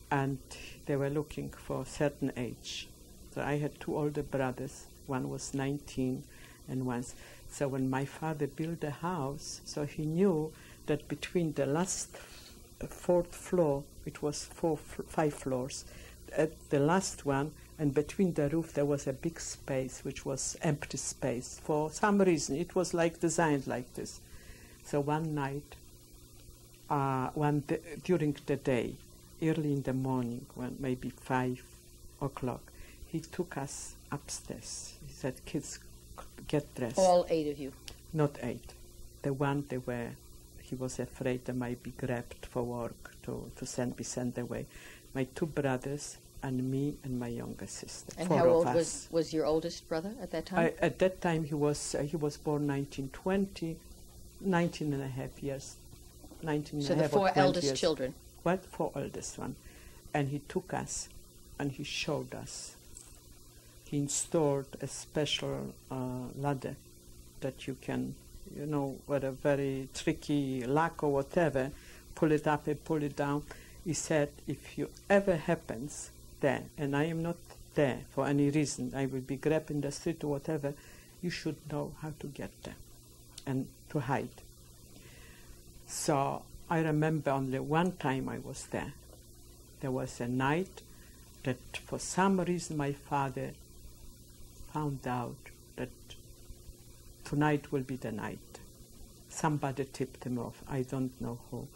and they were looking for a certain age. So I had 2 older brothers. one was 19 and one. So when my father built a house, so he knew that between the last fourth floor, it was 5 floors, at the last one, and between the roof there was a big space, which was empty space. For some reason, it was like designed like this. So one night, during the day, early in the morning, when maybe 5 o'clock, he took us upstairs. He said, "Kids, get dressed." All 8 of you? Not 8. The one he was afraid they might be grabbed for work to be sent away. My 2 brothers and me and my younger sister. And 4 how of old us. was your oldest brother at that time? At that time he was born 1920, 19 and a half years. 19 so and a the half or 4 20 eldest years. children? What? 4 eldest one. And he took us and he showed us. He installed a special ladder that you can, with a very tricky lock or whatever, pull it up and pull it down. He said, if you ever happens there, and I am not there for any reason, I will be grabbed in the street or whatever, you should know how to get there and to hide. So I remember only one time I was there. There was a night that for some reason my father found out that tonight will be the night. Somebody tipped him off, I don't know who,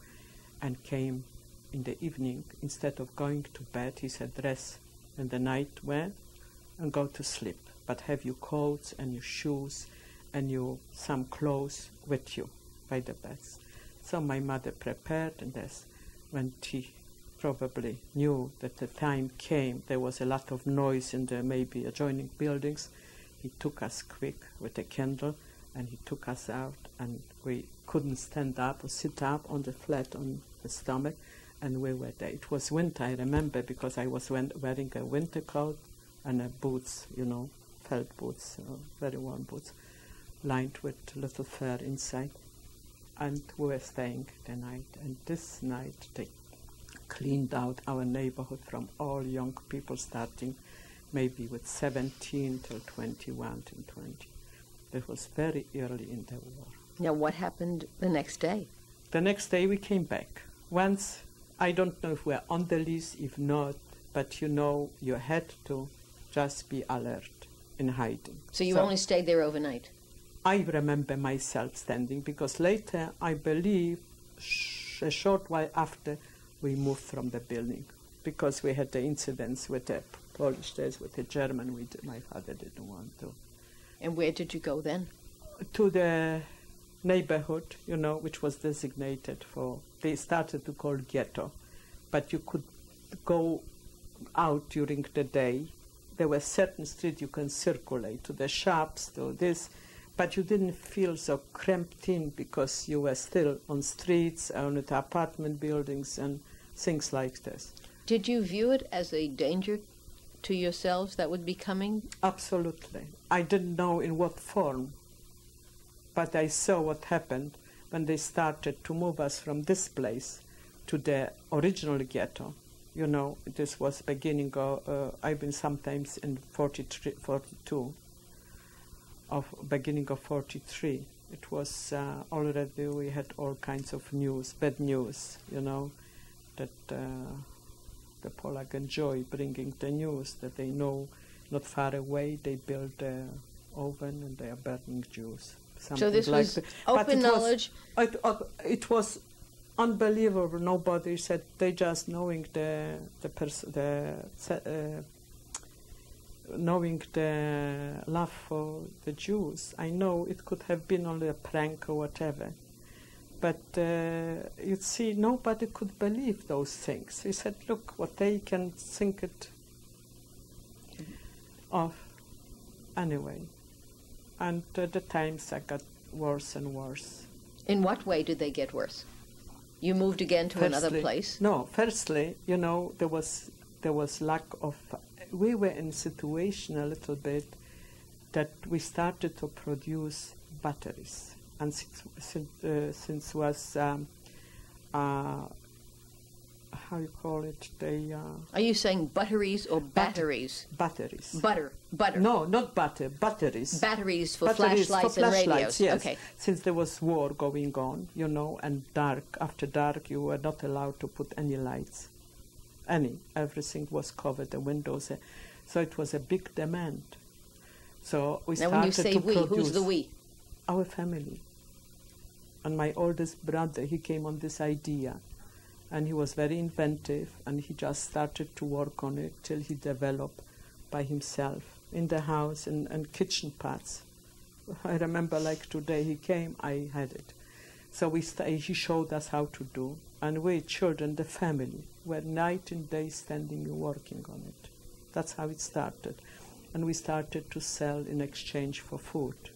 and came in the evening. Instead of going to bed, he said, dress in the night wear and go to sleep, but have your coats and your shoes and some clothes with you by the beds. So my mother prepared, and when she probably knew that the time came, there was a lot of noise in the maybe adjoining buildings, he took us quick with a candle, and he took us out, and we couldn't stand up or sit up on the flat on the stomach, and we were there. It was winter, I remember, because I was wearing a winter coat and boots, felt boots, very warm boots, lined with little fur inside. And we were staying the night. And this night they cleaned out our neighborhood from all young people, starting maybe with 17 till 21 till 20. That was very early in the war. Now, what happened the next day? The next day we came back. Once, I don't know if we're on the list, if not, but you had to just be alert in hiding. So you only stayed there overnight? I remember myself standing, because later, I believe, a short while after, we moved from the building, because we had the incidents with the Polish days, with the German. My father didn't want to. And where did you go then? To the neighborhood, which was designated for, they started to call ghetto, but you could go out during the day. There were certain streets you can circulate, to the shops, to this, but you didn't feel so cramped in, because you were still on streets, on the apartment buildings and things like this. Did you view it as a danger to yourselves that would be coming? Absolutely. I didn't know in what form, but I saw what happened when they started to move us from this place to the original ghetto. This was beginning of, I've been sometimes in 43, 42, beginning of 43. It was already, we had all kinds of news, bad news, that the Polak enjoy bringing the news that they know not far away they built an oven and they are burning Jews. So this like was open knowledge? It was unbelievable. Nobody said, they just knowing knowing the love for the Jews. I know it could have been only a prank or whatever. But you'd see, nobody could believe those things. He said, look, what they can think it of anyway. And the times got worse and worse. In what way did they get worse? You moved again to another place? No, firstly, there was lack of... We were in a situation a little bit that we started to produce batteries. And since was how you call it? They Are you saying butteries or batteries? Batteries. Butter. No, not butter. Batteries. Batteries for Batteries flashlights for and flashlights, radios. yes. Okay. Since there was war going on, and dark. After dark, you were not allowed to put any lights. Everything was covered. The windows. So it was a big demand. So we Now, started when you say to we, produce. who's the we? Our family. And my oldest brother, he came on this idea. And he was very inventive, and he just started to work on it till he developed by himself in the house and kitchen pots. I remember like today he came, I had it. So he showed us how to do. And we children, the family, were night and day standing and working on it. That's how it started. And we started to sell in exchange for food.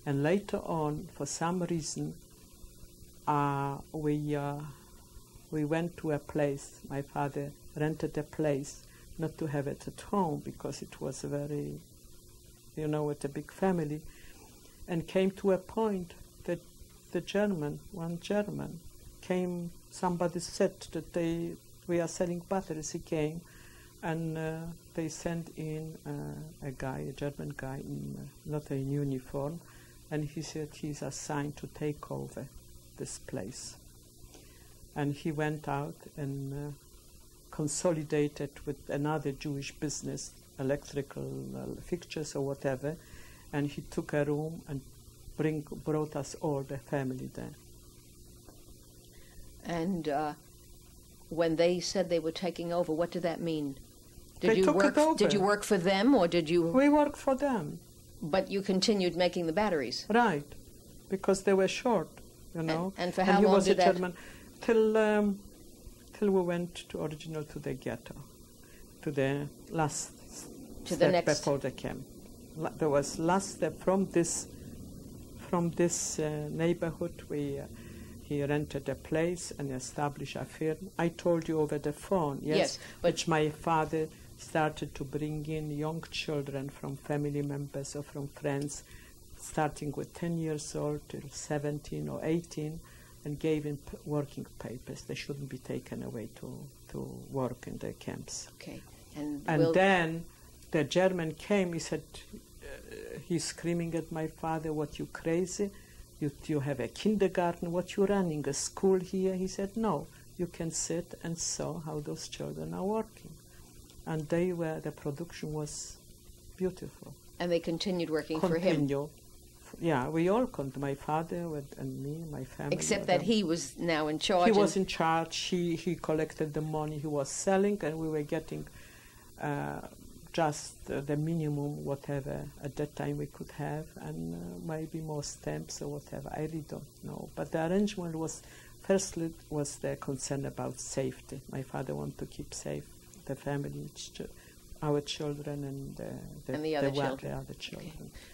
And later on, for some reason, we went to a place. My father rented a place, not to have it at home because it was very, with a big family, and came to a point that one German came. Somebody said that we are selling batteries. He came, and they sent in a German guy, not in uniform, and he said he's assigned to take over this place. And he went out and consolidated with another Jewish business, electrical fixtures or whatever, and he took a room and brought us all, the family there. And when they said they were taking over, what did that mean? They took it over. Did you work for them, or did you? We worked for them. But you continued making the batteries? Right, because they were short, And for how long did that? German, till we went to the ghetto, to the last step before the camp. There was last step from this neighborhood. He rented a place and established a firm. I told you over the phone, yes, which my father started to bring in young children from family members or from friends, starting with 10 years old till 17 or 18, and gave him working papers. They shouldn't be taken away to work in the camps. Okay. And then the German came. He said, he's screaming at my father, "What, you crazy? You have a kindergarten? What, you running a school here?" He said, "No, you can sit and saw how those children are working." And the production was beautiful. And they continued working for him? Yeah, we all my father and me, my family. Except that he was now in charge. He was in charge. He collected the money he was selling, and we were getting just the minimum, whatever at that time we could have, and maybe more stamps or whatever. I really don't know. But the arrangement was, firstly, was the concern about safety. My father wanted to keep safe the family, our children, and the other children. Okay.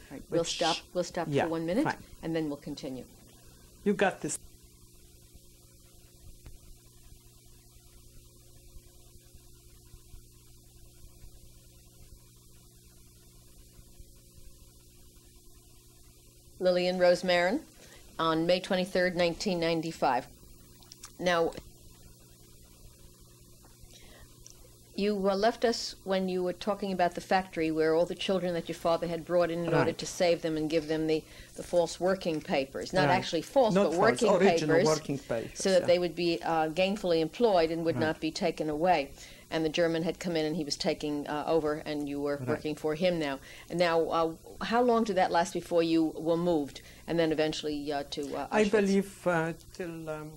All right. We'll stop for 1 minute, fine. And then we'll continue. You got this. Lillian Rozmaryn, on May 23rd, 1995. Now, you left us when you were talking about the factory where all the children that your father had brought in order to save them and give them the false working papers. Not actually false, not but false, working original working papers. So that they would be gainfully employed and would not be taken away. And the German had come in and he was taking over, and you were working for him now. And now, how long did that last before you were moved, and then eventually to Auschwitz? I believe till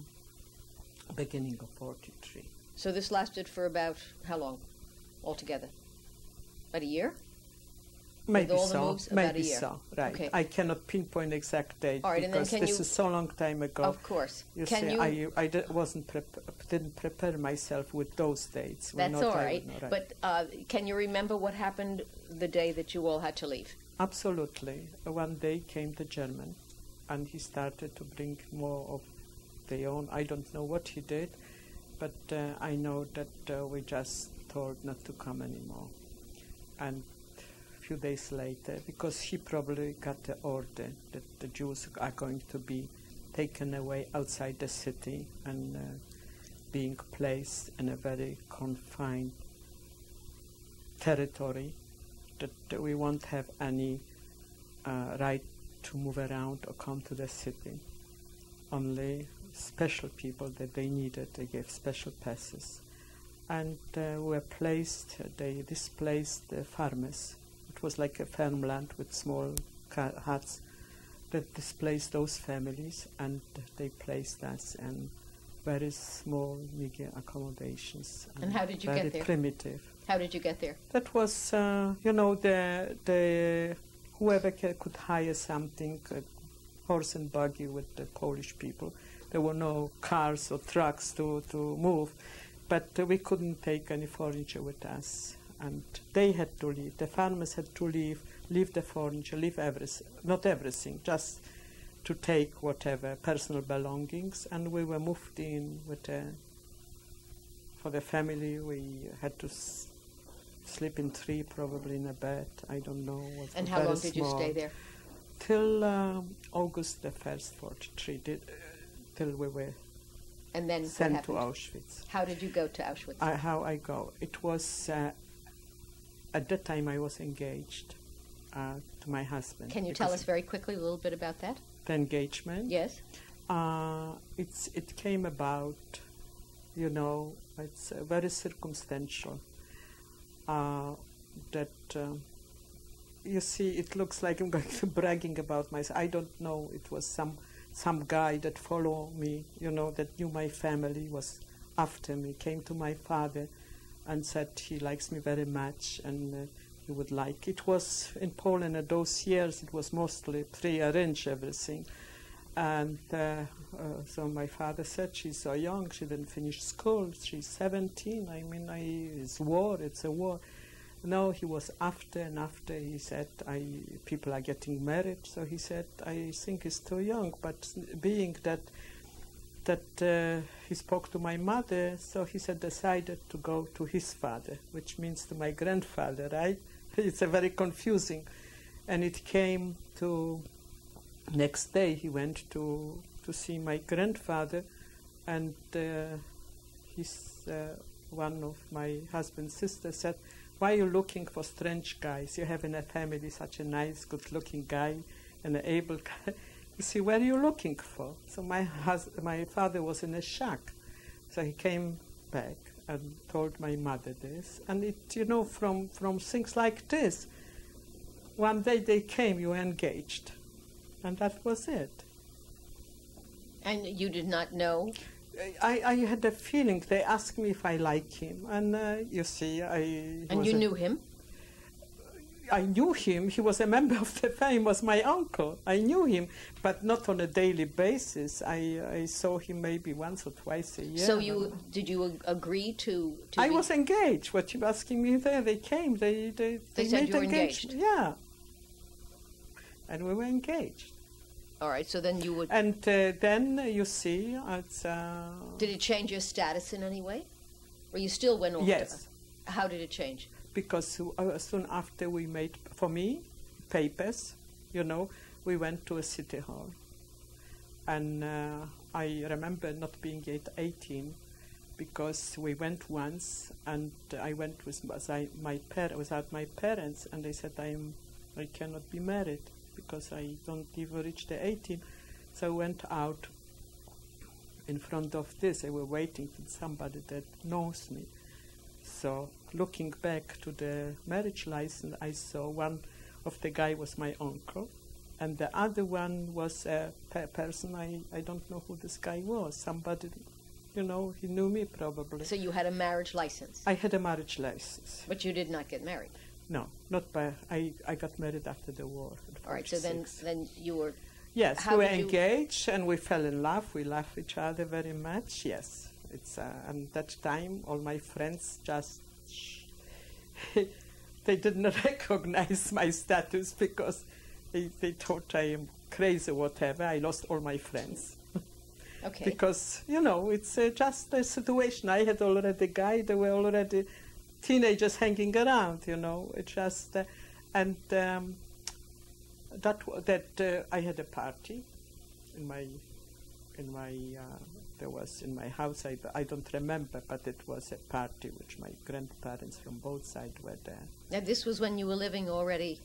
beginning of 43. So this lasted for about how long altogether? About a year? Maybe With all so. the moves, about Maybe a year. so. Right. Okay. I cannot pinpoint exact date, All right, and then because this is so long time ago. Of course. You Can see, you? I didn't prepare myself with those dates. That's all right. But can you remember what happened the day that you all had to leave? Absolutely. One day came the German, and he started to bring more of their own. I don't know what he did, but I know that we just told not to come anymore. And a few days later, because he probably got the order that the Jews are going to be taken away outside the city, and being placed in a very confined territory, that we won't have any right to move around or come to the city. Only special people that they needed, they gave special passes. And were placed, they displaced the farmers. It was like a farmland with small huts that displaced those families, and they placed us in very small, meager accommodations. And how did you get there? Very primitive. How did you get there? That was, the whoever could hire something, a horse and buggy with the Polish people. There were no cars or trucks to move, but we couldn't take any furniture with us. And they had to leave. The farmers had to leave the furniture, leave everything, not everything, just to take whatever personal belongings. And we were moved in with for the family. We had to sleep in three, probably in a bed. I don't know. And how long did you stay there? Till August the 1st, 43, till we were and then sent to Auschwitz. How did you go to Auschwitz? How I go? It was, at that time I was engaged to my husband. Can you tell us very quickly a little bit about that? The engagement? Yes. It came about, it's very circumstantial. You see, it looks like I'm going to bragging about myself. I don't know. It was some guy that followed me, that knew my family, was after me, came to my father and said he likes me very much and he would like. It was in Poland in those years, it was mostly pre-arranged everything. And so my father said, she's so young, she didn't finish school, she's 17, it's war, it's a war. No, he was after he said, people are getting married, so he said, I think he's too young, but being that he spoke to my mother, so he said, decided to go to his father, which means to my grandfather, right? It's a very confusing. And it came to, next day he went to see my grandfather, and one of my husband's sisters said, why are you looking for strange guys? You have in a family such a nice, good-looking guy and an able guy. You see, where are you looking for? So my father was in a shock. So he came back and told my mother this. And it, from things like this, one day they came, you were engaged. And that was it. And you did not know? I had a feeling. They asked me if I like him, and you see, And you knew him? I knew him. He was a member of the family. He was my uncle. I knew him, but not on a daily basis. I saw him maybe once or twice a year. So did you agree to I was engaged. What you asking me there? They came. They said made you were engaged. Yeah, and we were engaged. All right, so then you would... And then, you see, it's... Did it change your status in any way? Or you still went on? Yes. How did it change? Because soon after we made, for me, papers, we went to a city hall. And I remember not being yet 18, because we went once, and I went without my parents, and they said I cannot be married, because I don't even reach the 18. So I went out in front of this. I was waiting for somebody that knows me. So looking back to the marriage license, I saw one of the guy was my uncle, and the other one was a person, I don't know who this guy was. Somebody, he knew me probably. So you had a marriage license? I had a marriage license. But you did not get married? No, not by. I got married after the war. All right, so then you were... Yes, we were engaged and we fell in love. We loved each other very much, yes. And that time, all my friends just... they did not recognize my status because they thought I am crazy or whatever. I lost all my friends. Okay. Because, it's just a situation. I had already a guy, there were already teenagers hanging around, it just, and that I had a party in my there was in my house. I don't remember, but it was a party which my grandparents from both sides were there. And this was when you were living already?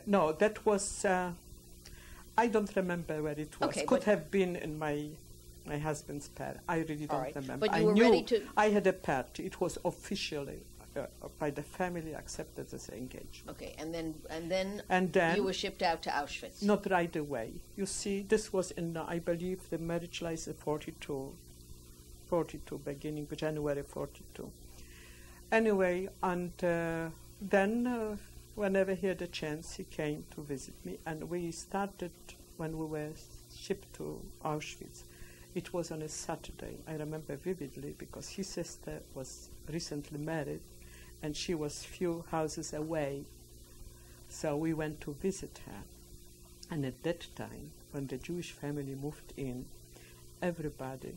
No, that was. I don't remember where it was. Okay, Could have been in my husband's party. I really don't remember. But you were ready to. I had a party. It was officially by the family accepted as an engagement. Okay, and then you were shipped out to Auschwitz. Not right away. You see, this was in I believe the marriage lies in 42, beginning January 42. Anyway, and then whenever he had a chance, he came to visit me, and we started when we were shipped to Auschwitz. It was on a Saturday. I remember vividly because his sister was recently married, and she was few houses away. So we went to visit her. And at that time, when the Jewish family moved in, everybody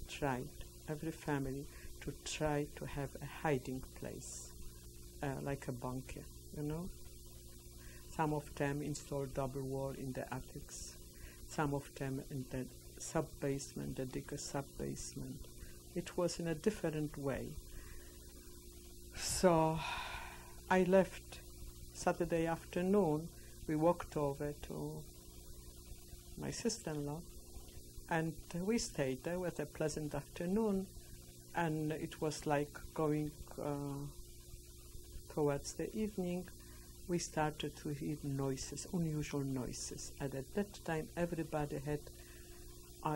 tried, every family, to try to have a hiding place, like a bunker, you know. Some of them installed double wall in the attics, some of them in the sub-basement, the digger sub-basement. It was in a different way. So I left Saturday afternoon. We walked over to my sister-in-law, and we stayed there with a pleasant afternoon, and it was like going towards the evening. We started to hear noises, unusual noises, and at that time everybody had,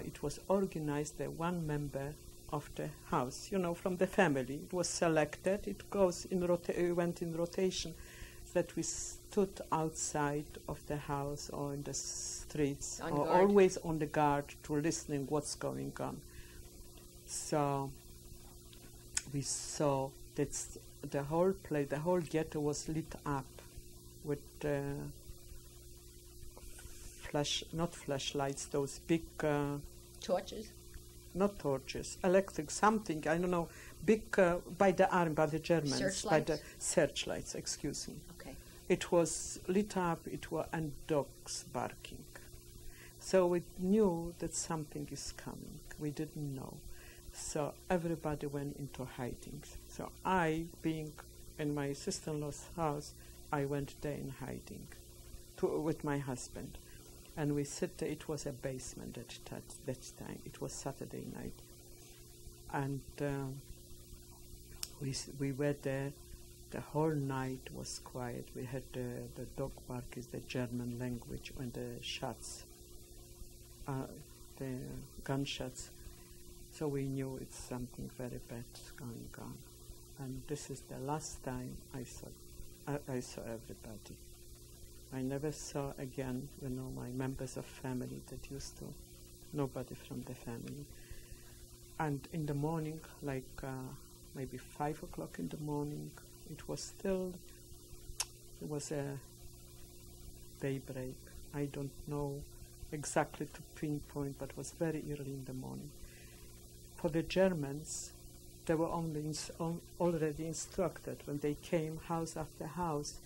it was organized that one member of the house, you know, from the family. It was selected. It goes in went in rotation, that we stood outside of the house or in the streets, or always on the guard to listening what's going on. So we saw that the whole place, the whole ghetto was lit up with not flashlights, those big torches. Not torches, electric something, I don't know, big, by the army, by the Germans. Searchlights? By the searchlights, excuse me. Okay. It was lit up, and dogs barking. So we knew that something is coming. We didn't know. So everybody went into hiding. So I, being in my sister-in-law's house, I went there in hiding with my husband. And we sit there. It was a basement at that time. It was Saturday night. And we were there. The whole night was quiet. We had the dog bark is the German language, and the shots, the gunshots. So we knew it's something very bad going on. And this is the last time I saw everybody. I never saw again, you know, my members of family that used to, nobody from the family. And in the morning, like maybe 5 o'clock in the morning, it was a daybreak. I don't know exactly to pinpoint, but it was very early in the morning. For the Germans, they were already instructed when they came house after house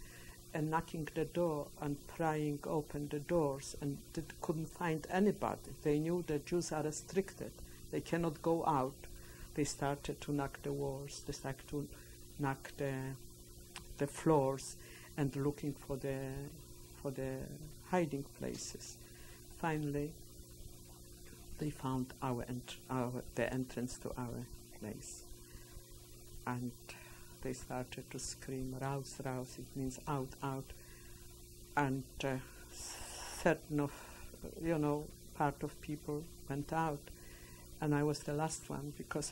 and knocking the door and prying open the doors, and couldn't find anybody. They knew the Jews are restricted. They cannot go out. They started to knock the walls. They started to knock the floors and looking for the hiding places. Finally, they found the entrance to our place, and they started to scream, "Raus, raus!" It means out, out. And certain of, part of people went out, and I was the last one because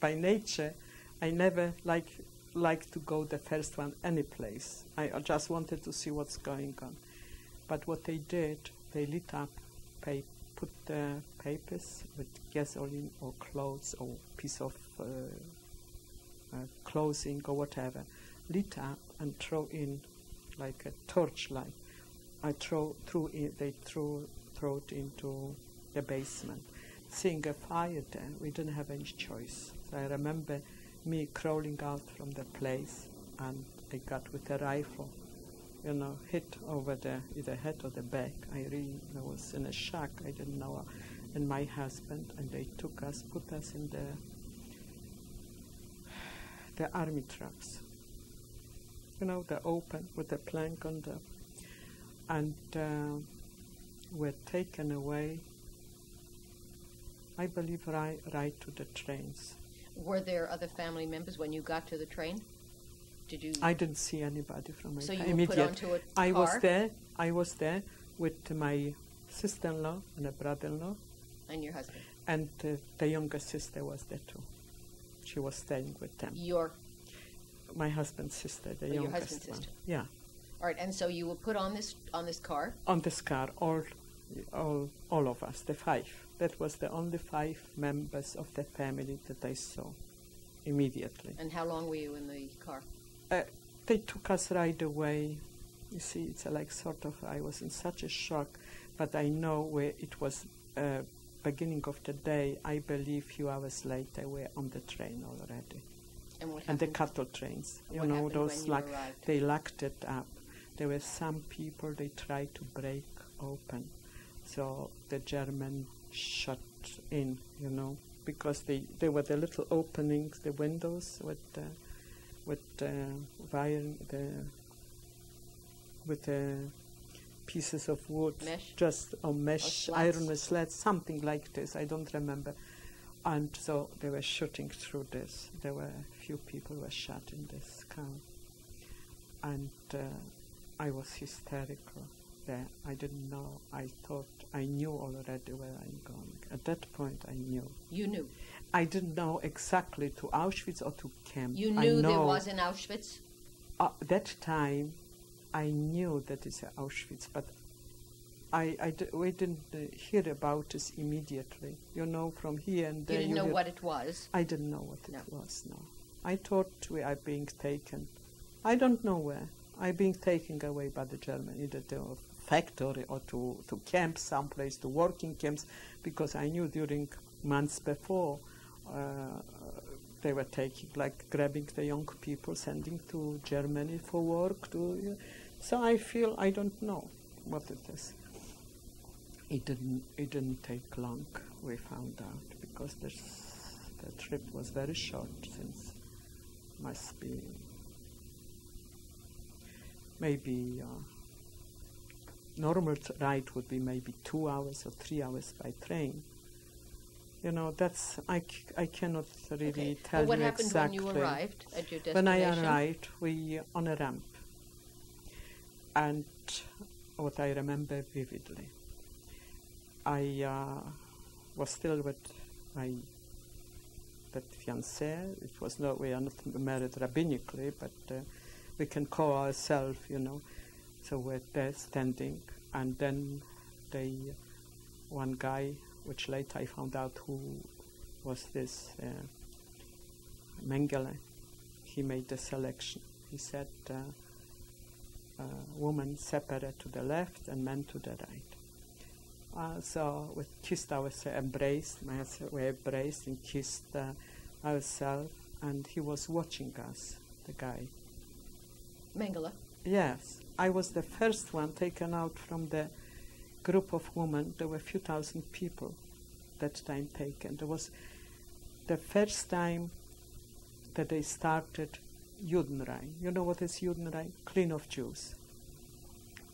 by nature, I never like to go the first one any place. I just wanted to see what's going on. But what they did, they lit up, put the papers with gasoline or clothes or piece of clothing or whatever, lit up and throw in like a torchlight. They threw it into the basement. Seeing a fire there, we didn't have any choice. So I remember me crawling out from the place, and I got with a rifle hit over the head or the back. I was in a shock. I didn't know. And my husband, and they took us, put us in the army trucks. The open with the plank on the, and were taken away, I believe, right to the trains. Were there other family members when you got to the train? Did you? I didn't see anybody from my So family. you were put onto a car? I was there with my sister-in-law and a brother-in-law. And your husband? And the younger sister was there too. She was staying with them. My husband's sister, the youngest your husband's one. sister? Yeah. All right, and so you were put on this car? On this car, all of us, the 5. That was the only 5 members of the family that I saw immediately. And how long were you in the car? They took us right away. You see, it's like sort of, I was in such a shock, but I know where it was beginning of the day. I believe few hours later we're on the train already. And what And the happened? cattle trains, What happened those when you like arrived? they locked it up. There were some people they tried to break open, so the German shut in, because they were the little openings, the windows with wire, with pieces of wood, Mesh? just or mesh, slats? iron slats, something like this. I don't remember. And so they were shooting through this. There were a few people who were shot in this car. And I was hysterical there. I didn't know. I thought I knew already where I'm going. At that point, I knew. You knew? I didn't know exactly to Auschwitz or to camp. You knew there was an Auschwitz? That time, I knew that it's Auschwitz, but we didn't hear about this immediately, from here and there. You didn't know what it was? I didn't know what it was, no. I thought we are being taken. I don't know where. I'm being taken away by the German, either to a factory or to camp someplace, to working camps, because I knew during months before they were grabbing the young people, sending to Germany for work. So I feel I don't know what it is. It didn't take long, we found out, because the trip was very short, since must be maybe normal ride would be maybe 2 hours or 3 hours by train. That's I cannot really tell what you happened exactly. when you arrived at your destination? When I arrived, we on a ramp, and what I remember vividly, I was still with my fiancé. It was we are not married rabbinically, but we can call ourselves, So we're there standing, and then one guy, which later I found out who was this Mengele, he made the selection. He said, women separate to the left and men to the right. So we kissed ourselves, embraced, we embraced and kissed ourselves, and he was watching us, the guy. Mengele? Yes. I was the first one taken out from the group of women. There were a few thousand people that time taken. There was the first time that they started Judenrein. You know what is Judenrein? Clean of Jews.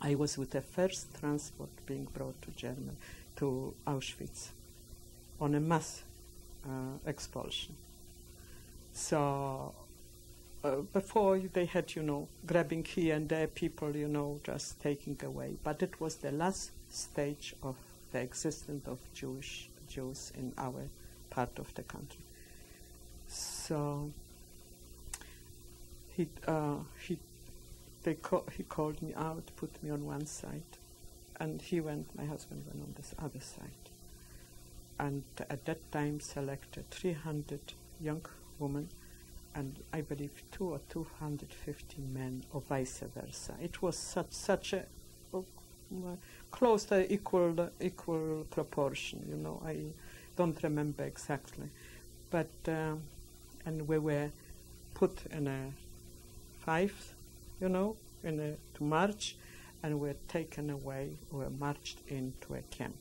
I was with the first transport being brought to Germany, to Auschwitz, on a mass expulsion. So before they had, grabbing here and there people, just taking away. But it was the last stage of the existence of Jews in our part of the country. So he called me out, put me on one side, and my husband went on this other side. And at that time selected 300 young women, and I believe 200 or 250 men, or vice versa. It was such a close to equal proportion. I don't remember exactly, but and we were put in a 5, to march, and were taken away, were marched into a camp.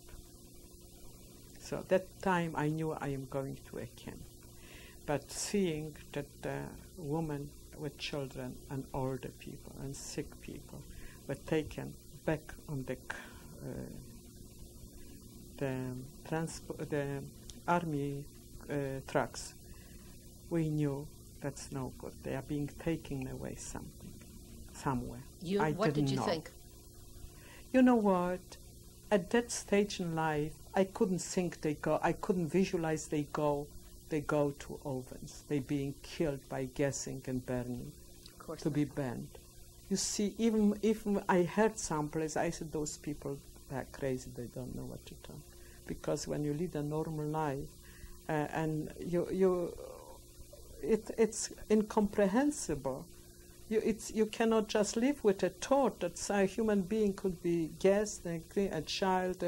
So that time I knew I am going to a camp. But seeing that women with children and older people and sick people were taken back on the army trucks, we knew that's no good. They are being taken away somewhere. What did you think? You know what? At that stage in life, I couldn't think they go. I couldn't visualize they go to ovens. They being killed by gassing and burning, Of course to not. be burned. You see, even if I heard someplace, I said those people are crazy. They don't know what to do, because when you lead a normal life, and it's incomprehensible. You cannot just live with a thought that a human being could be gassed, a child.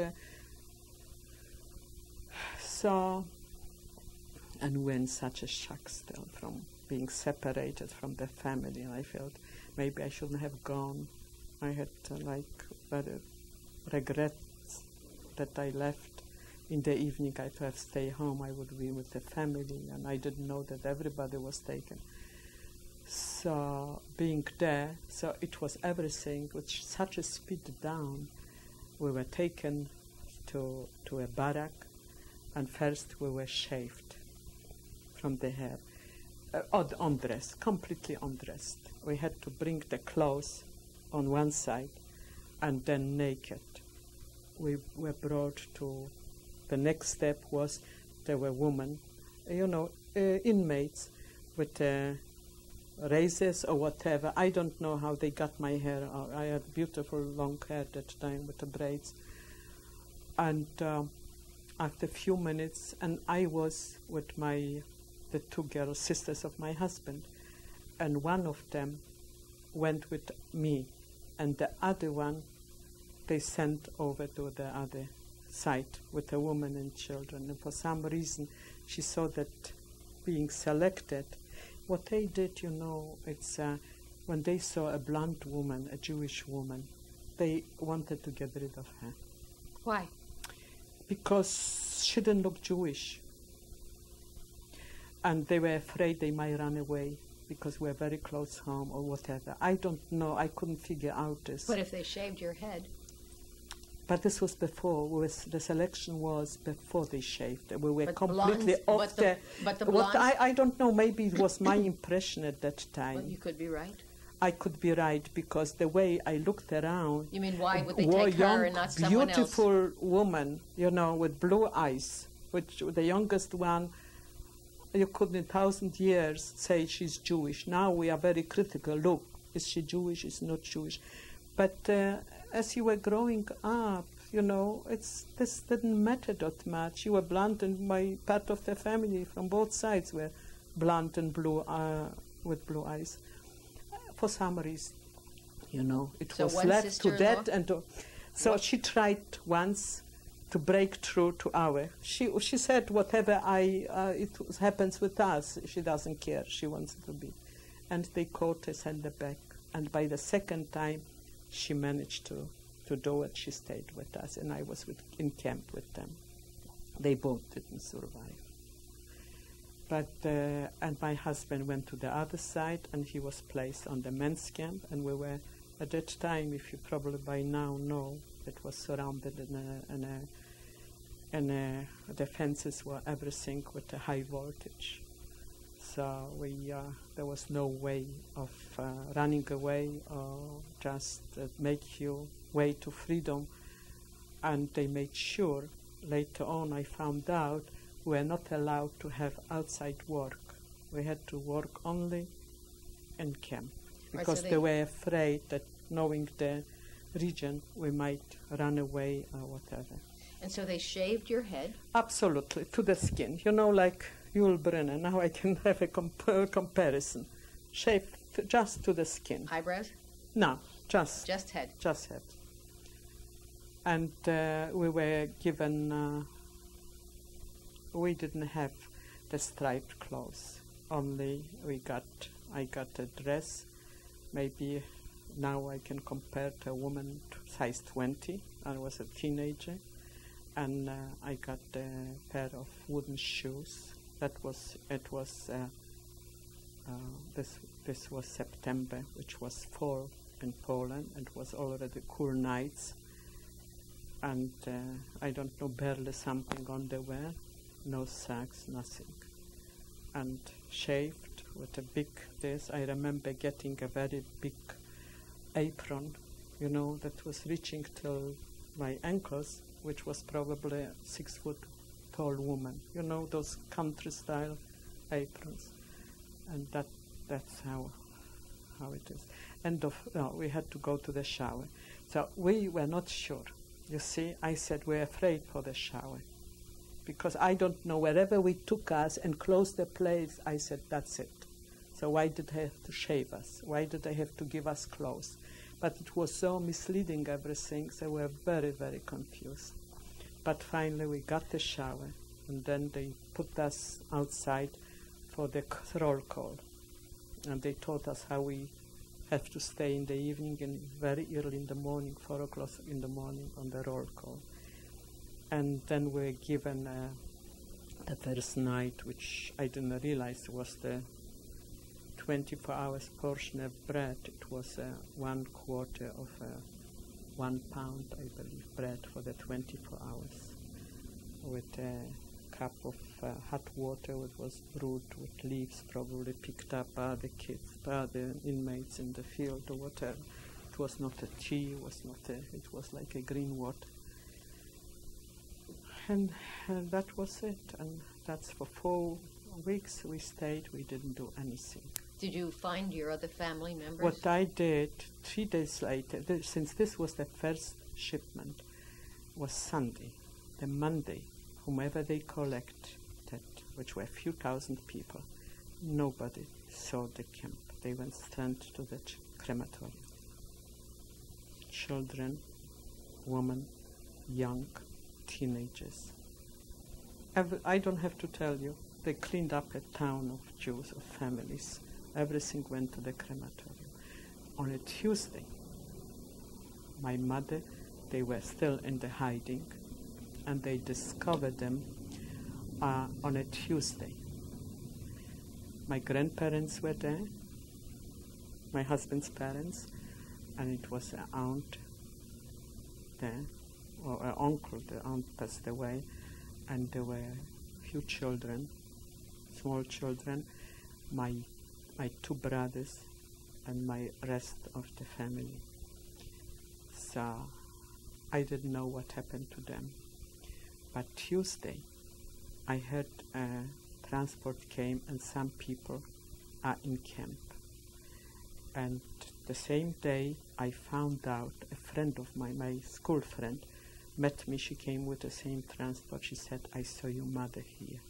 And when such a shock still from being separated from the family, I felt maybe I shouldn't have gone. I had very regrets that I left. In the evening I had to have stay home. I would be with the family, and I didn't know that everybody was taken. So being there, so it was everything with such a speed down. We were taken to a barrack, and first we were shaved from the hair, undressed, completely undressed. We had to bring the clothes on one side, and then naked. We were brought to, the next step was there were women, inmates with razors or whatever. I don't know how they got my hair. I had beautiful long hair that time with the braids. And after a few minutes, and I was with the two girls, sisters of my husband, and one of them went with me, and the other one they sent over to the other side with a woman and children. And for some reason, she saw that being selected. What they did, it's when they saw a blonde woman, a Jewish woman, they wanted to get rid of her. Why? Because she didn't look Jewish. And they were afraid they might run away because we're very close home or whatever. I don't know. I couldn't figure out this. But if they shaved your head? But this was before. The selection was before they shaved. We were But completely blondes, off but the blondes... I don't know. Maybe it was my impression at that time. Well, you could be right. I could be right, because the way I looked around... You mean, why would they take her and not someone else? Beautiful woman, with blue eyes, which the youngest one, you could in 1,000 years say she's Jewish. Now we are very critical. Look, is she Jewish? Is not Jewish? But as you were growing up, this didn't matter that much. You were blonde, and my part of the family from both sides were blonde and blue, with blue eyes. For some reason, it So was one left to that, sister-in-law? and so she tried once to break through to our. She said whatever happens with us, she doesn't care. She wants to be, and they caught her, sent her back. And by the second time, she managed to do it. She stayed with us, and I was in camp with them. They both didn't survive. But and my husband went to the other side, and he was placed on the men's camp. And we were at that time, if you probably by now know, it was surrounded and the fences were everything with a high voltage. So there was no way of running away or just make your way to freedom. And they made sure. Later on, I found out we were not allowed to have outside work. We had to work only in camp, because they were afraid that, knowing the region, we might run away or whatever. And so they shaved your head? Absolutely, to the skin. Like Yul Brynner. Now I can have a comparison. Shaved just to the skin. Eyebrows? No, just head. Just head. And we were given... we didn't have the striped clothes. Only I got a dress, maybe now I can compare to a woman size 20. I was a teenager, and I got a pair of wooden shoes. This was September, which was fall in Poland, and it was already cool nights. And I don't know, barely something underwear, no socks, nothing. And shaved with a big this. I remember getting a very big apron, that was reaching till my ankles, which was probably a 6 foot tall woman. Those country style aprons. And that's how it is. We had to go to the shower. So we were not sure. You see, I said we're afraid for the shower. Because I don't know, wherever we took us and closed the place, I said, that's it. So why did they have to shave us? Why did they have to give us clothes? But it was so misleading, everything, so we were very, very confused. But finally we got the shower, and then they put us outside for the roll call. And they taught us how we have to stay in the evening and very early in the morning, 4 o'clock in the morning on the roll call. And then we're given the first night, which I didn't realize was the 24 hours portion of bread. It was 1/4 of 1 pound, I believe, bread for the 24 hours, with a cup of hot water, which was brewed with leaves, probably picked up by the kids, by the inmates in the field or whatever. It was not a tea, it was like a green water. And that was it. And that's for 4 weeks we stayed. We didn't do anything. Did you find your other family members? What I did 3 days later, since this was the first shipment, was Sunday. The Monday, whomever they collected, which were a few thousand people, nobody saw the camp. They went straight to the crematorium. Children, women, young, teenagers. I don't have to tell you, they cleaned up a town of Jews, of families. Everything went to the crematorium. On a Tuesday, my mother, they were still in the hiding, and they discovered them on a Tuesday. My grandparents were there, my husband's parents, and it was an aunt there, or an uncle. The aunt passed away, and there were few children, small children, my 2 brothers, and my rest of the family. So I didn't know what happened to them. But Tuesday, I heard a transport came and some people are in camp. And the same day, I found out a friend of mine, my school friend, met me. She came with the same transport. She said, I saw your mother here.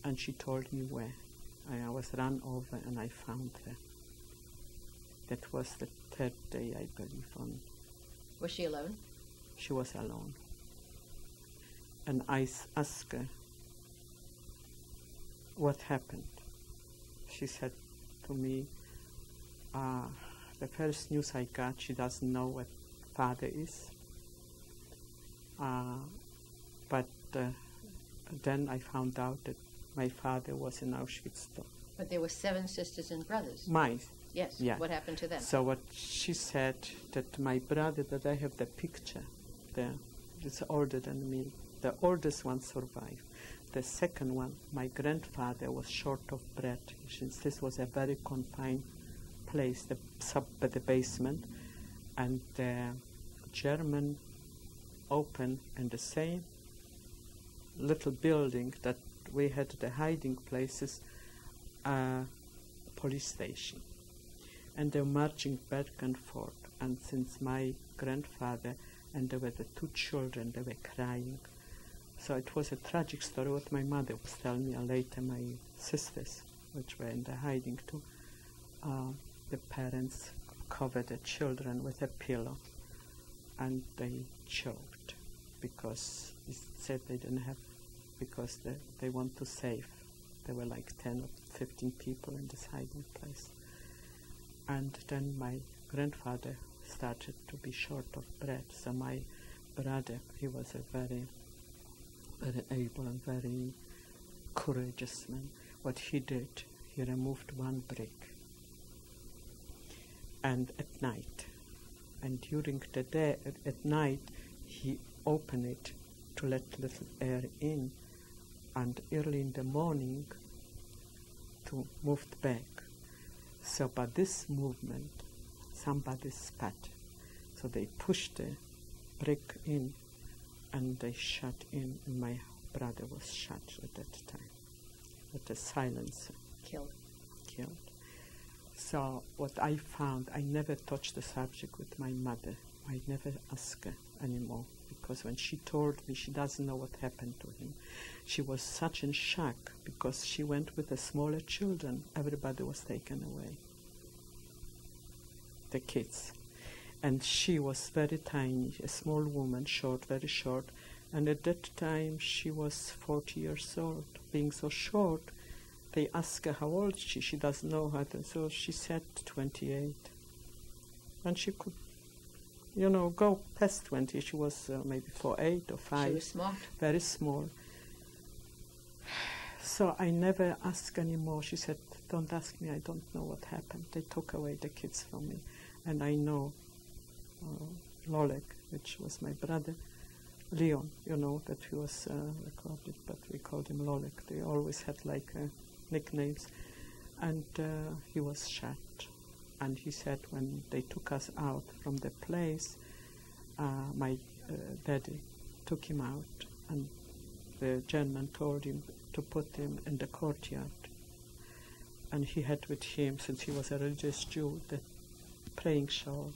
And she told me where. I was run over and I found her. That was the 3rd day, I believe. Was she alone? She was alone. And I asked her, what happened? She said to me, the first news I got, she doesn't know what father is. But then I found out that my father was in Auschwitz. But there were 7 sisters and brothers. Yes. Yeah. What happened to them? So what she said, that my brother, that I have the picture there, it's older than me. The oldest one survived. The second one, my grandfather was short of bread, since this was a very confined place, the basement, and the German opened in the same little building that we had the hiding places, police station. And they were marching back and forth. And since my grandfather, and there were the 2 children, they were crying. So it was a tragic story what my mother was telling me, and later my sisters, which were in the hiding too. The parents covered the children with a pillow, and they choked because they said they didn't have, because they want to save. There were like 10 or 15 people in this hiding place. And then my grandfather started to be short of bread. So my brother, he was a very, very able and very courageous man. What he did, he removed one brick, and at night, and during the day, at night, he opened it to let little air in, and early in the morning to move it back. So by this movement, somebody spat. So they pushed the brick in, and they shut in, and my brother was shot at that time with a silencer. Killed. So what I found, I never touched the subject with my mother. I never asked her anymore, because when she told me she doesn't know what happened to him, she was such in shock, because she went with the smaller children. Everybody was taken away, the kids. And she was very tiny, a small woman, short, very short. And at that time, she was 40 years old. Being so short, they asked her how old she. She doesn't know how to. So she said 28. And she could, go past 20. She was maybe 4'8" or 5. She was smart. Very small. So I never asked anymore. She said, don't ask me, I don't know what happened. They took away the kids from me. And I know Lolek, which was my brother, Leon, that he was recorded, but we called him Lolek. They always had nicknames. And he was shot. And he said when they took us out from the place, my daddy took him out, and the German told him to put him in the courtyard. And he had with him, since he was a religious Jew, the praying shawl.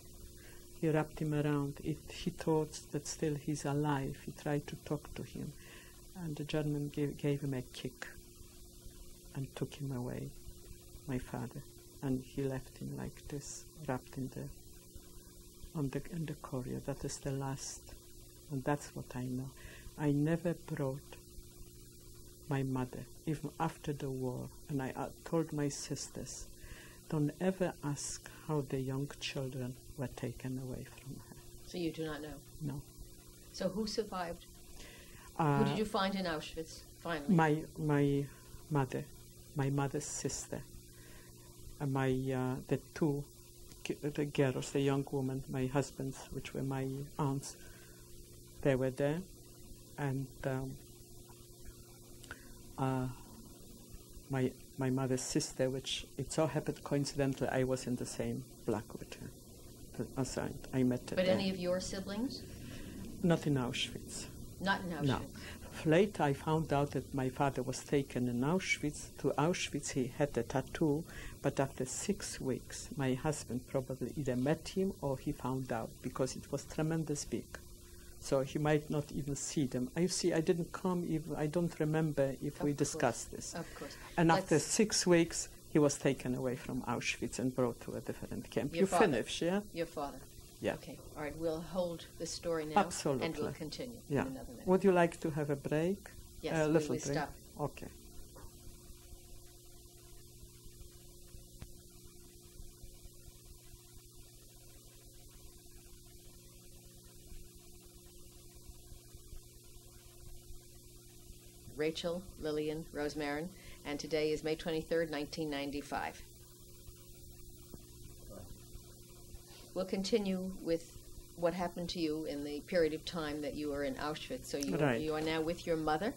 He wrapped him around. He thought that still he's alive. He tried to talk to him. And the German gave him a kick and took him away, my father. And he left him like this, wrapped in the corridor. That is the last. And that's what I know. I never brought my mother, even after the war. And I told my sisters, don't ever ask how the young children were taken away from her. So you do not know? No. So who survived? Who did you find in Auschwitz, finally? My mother's sister. The two the girls, the young women, my husband's, which were my aunts, they were there. And my mother's sister, which it so happened coincidentally I was in the same block with her. Assigned. I met her. But there. any of your siblings? Not in Auschwitz. Not in Auschwitz? No. Later I found out that my father was taken in Auschwitz. To Auschwitz he had a tattoo, but after 6 weeks my husband probably either met him or he found out, because it was tremendous big. So he might not even see them. I didn't come even, I don't remember if we discussed this. Of course. And after 6 weeks he was taken away from Auschwitz and brought to a different camp. Your father. Finish, yeah? Your father. Yeah. Okay. All right. We'll hold the story now. Absolutely. And we'll continue Yeah. in another minute. Would you like to have a break? Yes, a little we break? stop. Okay. Rachel, Lillian, Rozmaryn, and today is May 23rd, 1995. We'll continue with what happened to you in the period of time that you were in Auschwitz. So you are now with your mother.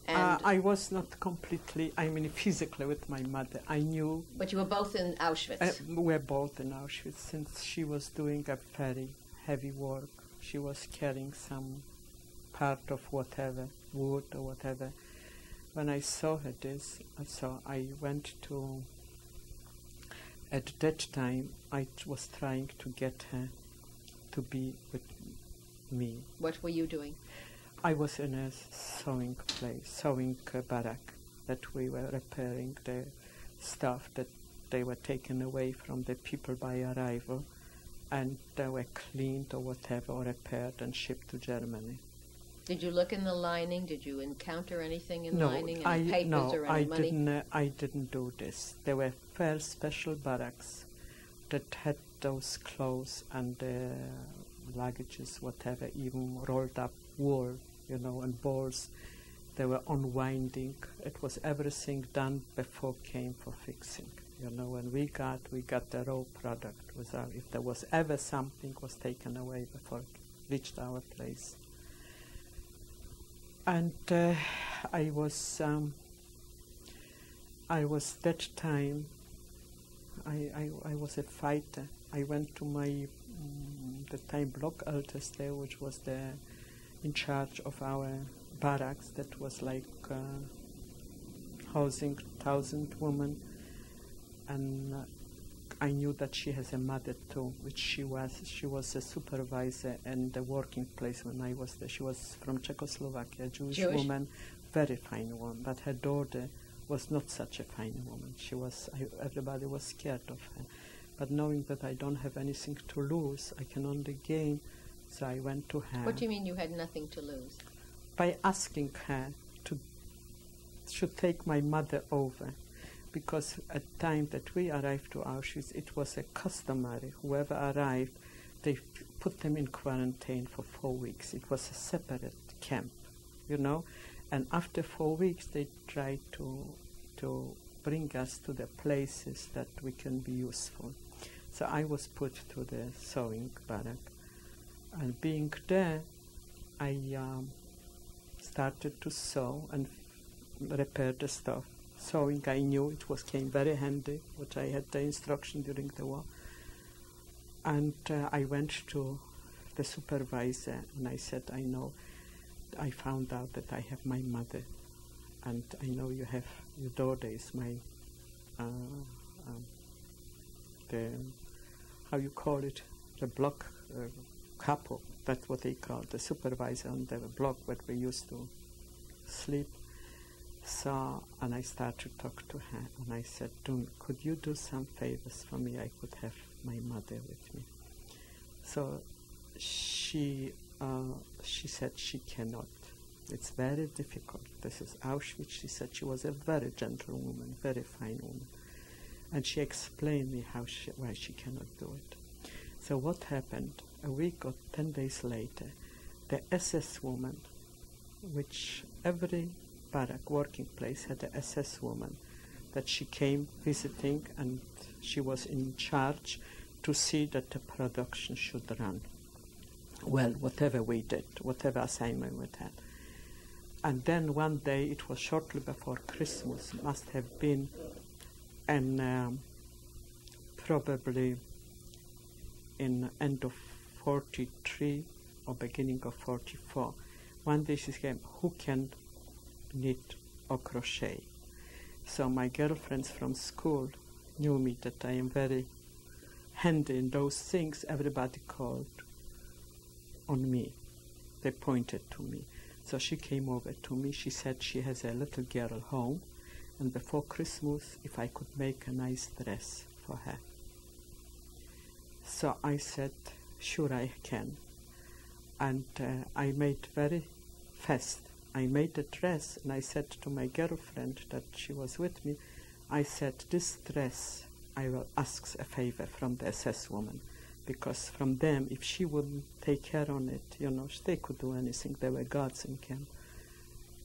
And I was not completely, physically with my mother. I knew. But you were both in Auschwitz. We were both in Auschwitz, since she was doing a very heavy work. She was carrying some part of whatever, wood or whatever. When I saw her I went to, at that time, I was trying to get her to be with me. What were you doing? I was in a sewing barrack, that we were repairing the stuff that they were taken away from the people by arrival, and they were cleaned or whatever, or repaired and shipped to Germany. Did you look in the lining? Did you encounter anything in lining? Any papers or any money? I didn't do this. There were very special barracks that had those clothes and the luggages, whatever, even rolled up wool, and balls. They were unwinding. It was everything done before came for fixing. When we got the raw product without, if there was ever something was taken away before it reached our place. And I was that time, I was a fighter. I went to my, the time block elders there, which was in charge of our barracks that was like housing 1,000 women. And I knew that she has a mother too, which she was a supervisor in the working place when I was there. She was from Czechoslovakia, Jewish woman, very fine woman, but her daughter was not such a fine woman. Everybody was scared of her. But knowing that I don't have anything to lose, I can only gain, so I went to her. What do you mean you had nothing to lose? By asking her to take my mother over. Because at the time that we arrived to Auschwitz, it was a customary. Whoever arrived, they put them in quarantine for 4 weeks. It was a separate camp, And after 4 weeks, they tried to bring us to the places that we can be useful. So I was put to the sewing barrack. And being there, I started to sew and repair the stuff. Sewing, I knew came very handy, which I had the instruction during the war. And I went to the supervisor and I said, I found out that I have my mother, and I know your daughter is my, the block capo, that's what they call the supervisor on the block where we used to sleep. So, and I started to talk to her, and I said, could you do some favors for me? I could have my mother with me. So she said she cannot. It's very difficult. This is Auschwitz. She said she was a very gentle woman, very fine woman. And she explained me why she cannot do it. So what happened? A week or 10 days later, the SS woman, which every barrack working place had an SS woman, that she came visiting, and she was in charge to see that the production should run well, whatever we did, whatever assignment we had. And then one day, it was shortly before Christmas, must have been probably in end of 43 or beginning of 44. One day she came, who can knit or crochet? So my girlfriends from school knew me that I am very handy in those things. Everybody called on me. They pointed to me. So she came over to me. She said she has a little girl home, and before Christmas, if I could make a nice dress for her. So I said, sure I can. And I made very fast. I made a dress, and I said to my girlfriend that she was with me, I said, this dress, I will ask a favor from the SS woman, because from them, if she wouldn't take care on it, they could do anything. They were gods in camp.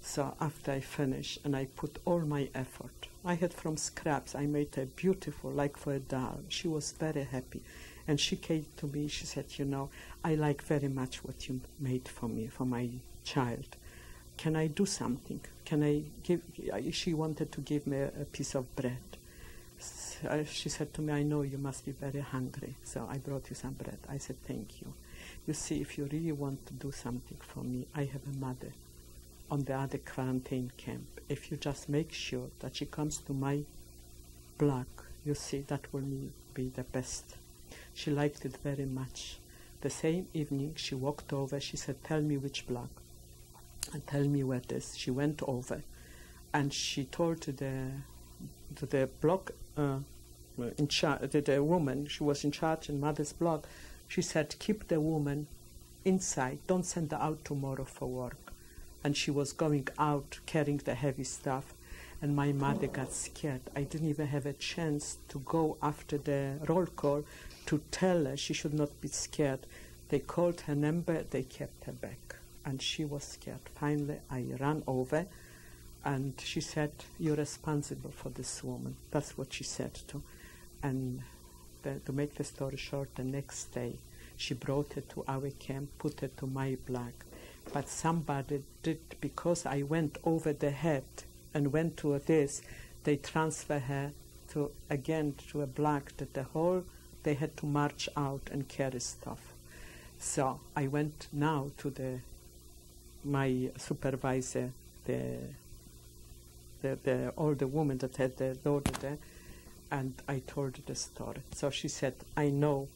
So after I finished, and I put all my effort, I had from scraps, I made a beautiful, like for a doll. She was very happy. And she came to me, she said, I like very much what you made for me, for my child. Can I do something? Can I give? She wanted to give me a piece of bread. She said to me, I know you must be very hungry, so I brought you some bread. I said, thank you. You see, if you really want to do something for me, I have a mother on the other quarantine camp. If you just make sure that she comes to my block, you see, that will be the best. She liked it very much. The same evening, she walked over. She said, tell me which block and tell me where it is. She went over, and she told the block in charge, the woman, she was in charge in mother's block, she said, keep the woman inside. Don't send her out tomorrow for work. And she was going out carrying the heavy stuff. And my mother got scared. I didn't even have a chance to go after the roll call to tell her she should not be scared. They called her number, they kept her back, and she was scared. Finally, I ran over, and she said, "You're responsible for this woman." That's what she said to. And to make the story short, the next day, she brought her to our camp, put her to my block. But somebody did, because I went over the head and went to this, they transfer her to a block that they had to march out and carry stuff. So I went now to my supervisor, all the women that had their daughter there, and I told her the story. So she said, "I know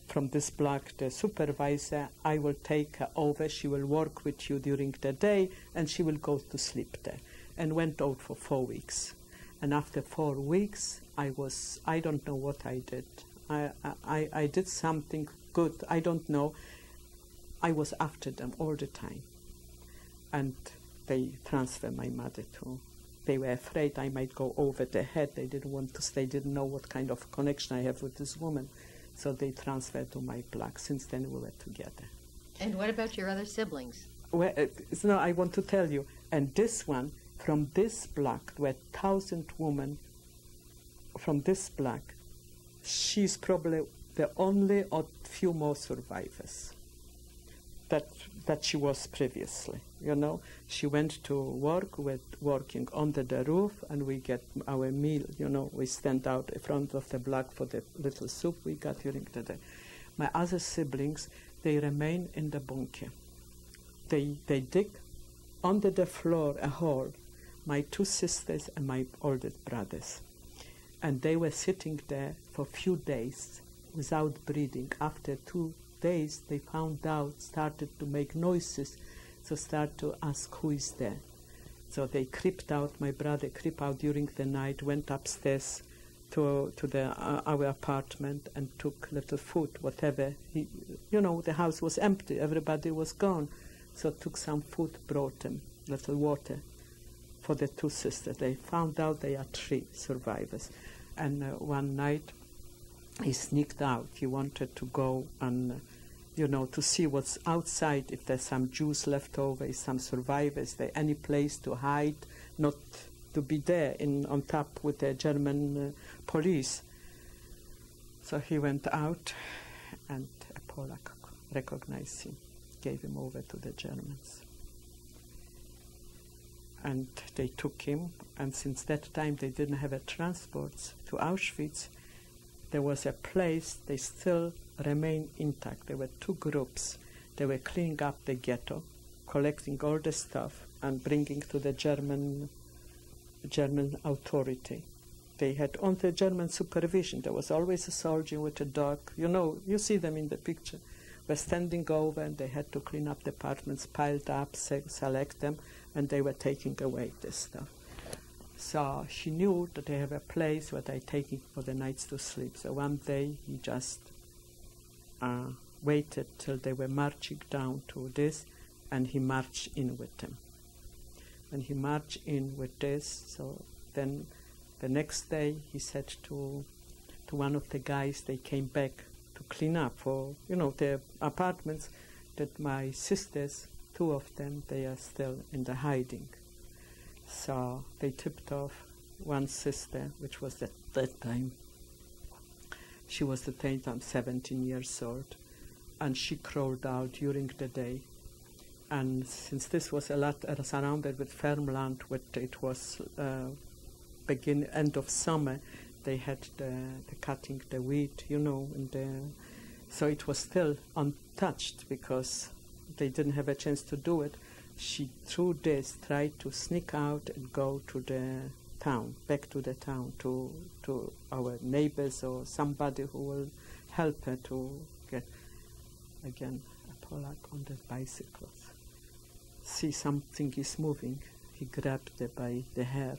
from this block the supervisor, I will take her over, she will work with you during the day, and she will go to sleep there." And went out for 4 weeks. And after 4 weeks, I don't know what I did. I did something good, I don't know. I was after them all the time. And they transferred my mother to. They were afraid I might go over their head. They didn't want to stay, didn't know what kind of connection I have with this woman. So they transferred to my block. Since then we were together. And what about your other siblings? Well, no, I want to tell you. And this one, from this block, there were 1,000 women from this block. She's probably the only or few more survivors that she was previously. You know, she went to work working under the roof, and we get our meal. You know, we stand out in front of the block for the little soup we got during the day. My other siblings, they remain in the bunker. They dig under the floor a hole. My 2 sisters and my oldest brothers, and they were sitting there for a few days without breathing. After 2 days, they found out, started to make noises, so start to ask who is there. So they creeped out. My brother creeped out during the night, went upstairs to our apartment and took little food, whatever. The house was empty, everybody was gone. So took some food, brought them little water for the 2 sisters. They found out they are 3 survivors. And one night, he sneaked out. He wanted to go and, to see what's outside, if there's some Jews left over, if some survivors, there any place to hide, not to be there on top with the German police. So he went out, and a Polak recognized him, gave him over to the Germans. And they took him, and since that time they didn't have a transport to Auschwitz. There was a place, they still remain intact. There were 2 groups. They were cleaning up the ghetto, collecting all the stuff and bringing to the German authority. They had under German supervision. There was always a soldier with a dog. You see them in the picture. Were standing over, and they had to clean up the apartments, piled up, select them, and they were taking away this stuff. So she knew that they have a place where they're taking for the nights to sleep. So one day he just waited till they were marching down to this, and he marched in with them. When he marched in with this, so then the next day he said to one of the guys, they came back to clean up for, their apartments, that my sisters, 2 of them, they are still in the hiding. So they tipped off one sister, which was at that time. She was at that time 17 years old, and she crawled out during the day. And since this was a lot surrounded with farmland, it was end of summer, they had the cutting the wheat, and so it was still untouched because they didn't have a chance to do it. She, through this, tried to sneak out and go to the town, back to the town, to our neighbors or somebody who will help her to get, again, a Polak on the bicycle. See something is moving. He grabbed her by the hair,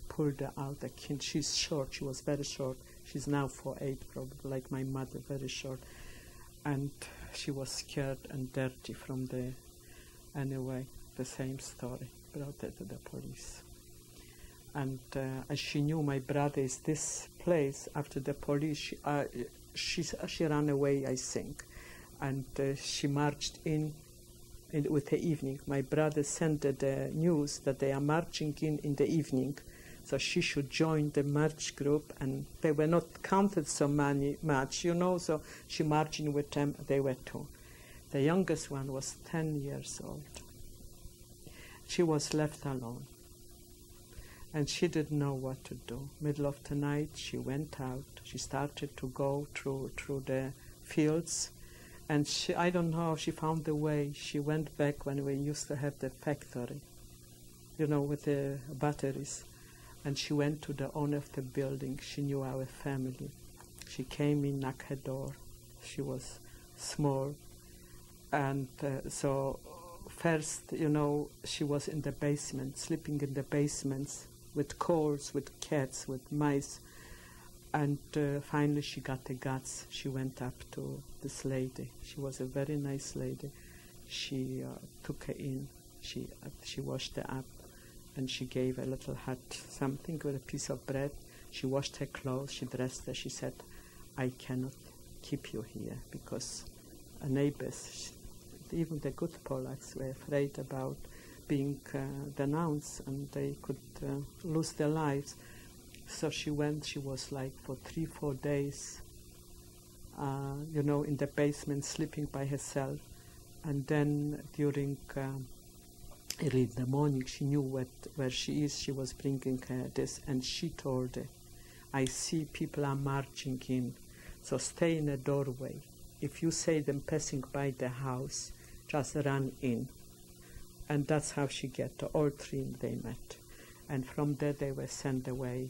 pulled her out. She's short. She was very short. She's now 4'8", probably like my mother, very short. And she was scared and dirty from the... Anyway, the same story. Brought her to the police. And as she knew my brother is this place, after the police, she ran away, I think, and she marched in with the evening. My brother sent the news that they are marching in the evening, so she should join the march group, and they were not counted so much, you know, so she marched in with them. They were 2. The youngest one was 10 years old. She was left alone, and she didn't know what to do. Middle of the night, she went out. She started to go through the fields, and I don't know how she found the way. She went back when we used to have the factory, you know, with the batteries. And she went to the owner of the building. She knew our family. She came in, knocked her door. She was small. And so first, you know, she was in the basement, sleeping in the basements with coals, with cats, with mice. And finally she got the guts. She went up to this lady. She was a very nice lady. She took her in. She washed her up. And she gave a little hut, something with a piece of bread. She washed her clothes, she dressed her. She said, I cannot keep you here because neighbors, even the good Polacks, were afraid about being denounced and they could lose their lives. So she went, she was like for 3-4 days, you know, in the basement, sleeping by herself. And then during early in the morning, she knew where she is. She was bringing her this, and she told her, I see people are marching in, so stay in a doorway. If you see them passing by the house, just run in. And that's how she got to all 3 they met. And from there they were sent away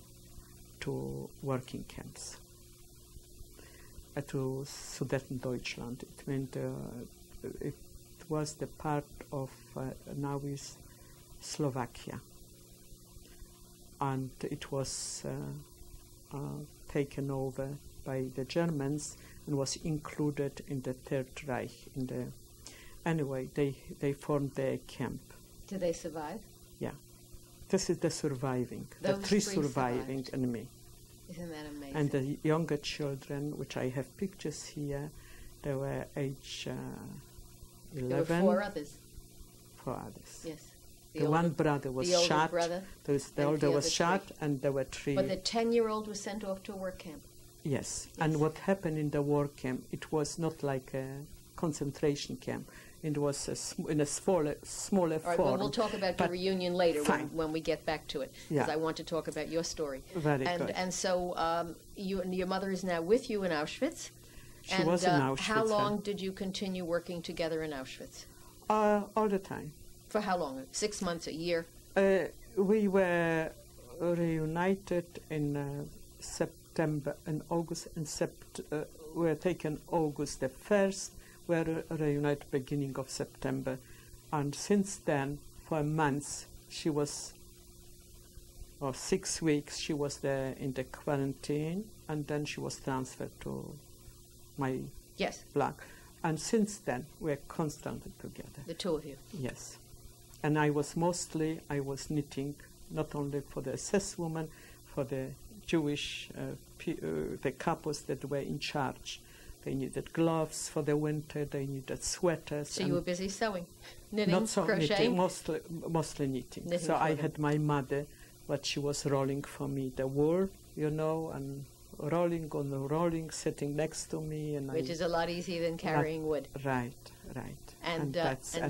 to working camps, to Sudetendeutschland. It meant it was the part of now is Slovakia, and it was taken over by the Germans and was included in the Third Reich. Anyway, they formed their camp. Did they survive? Yeah, this is the surviving. Those the 3 3 surviving survived. and me. Isn't that amazing? And the younger children, which I have pictures here, they were age 11. There were 4 others. 4 others. Yes. The one brother was the older shot. brother, The older was shot, and there were 3. But the 10-year-old was sent off to a work camp. Yes. And what happened in the war camp, it was not like a concentration camp. It was in a smaller All right, form. well, we'll talk about the reunion later when we get back to it, because Yeah. I want to talk about your story. Very good. And so your mother is now with you in Auschwitz. She was in Auschwitz. How long did you continue working together in Auschwitz? All the time. For how long? 6 months, a year? We were reunited in September and August. We were taken August the 1st. We were reunited beginning of September. And since then, for a month, she was, or 6 weeks, she was there in the quarantine, and then she was transferred to my block. And since then, we're constantly together. The 2 of you? Yes. And I was knitting, not only for the SS women, for the Jewish, the couples that were in charge. They needed gloves for the winter, they needed sweaters. So you were busy sewing, knitting, not so crocheting? knitting, mostly knitting. Knitting so I them. had my mother, what she was rolling for me, the wool, you know, and rolling, sitting next to me. And Which is a lot easier than carrying wood. Right. And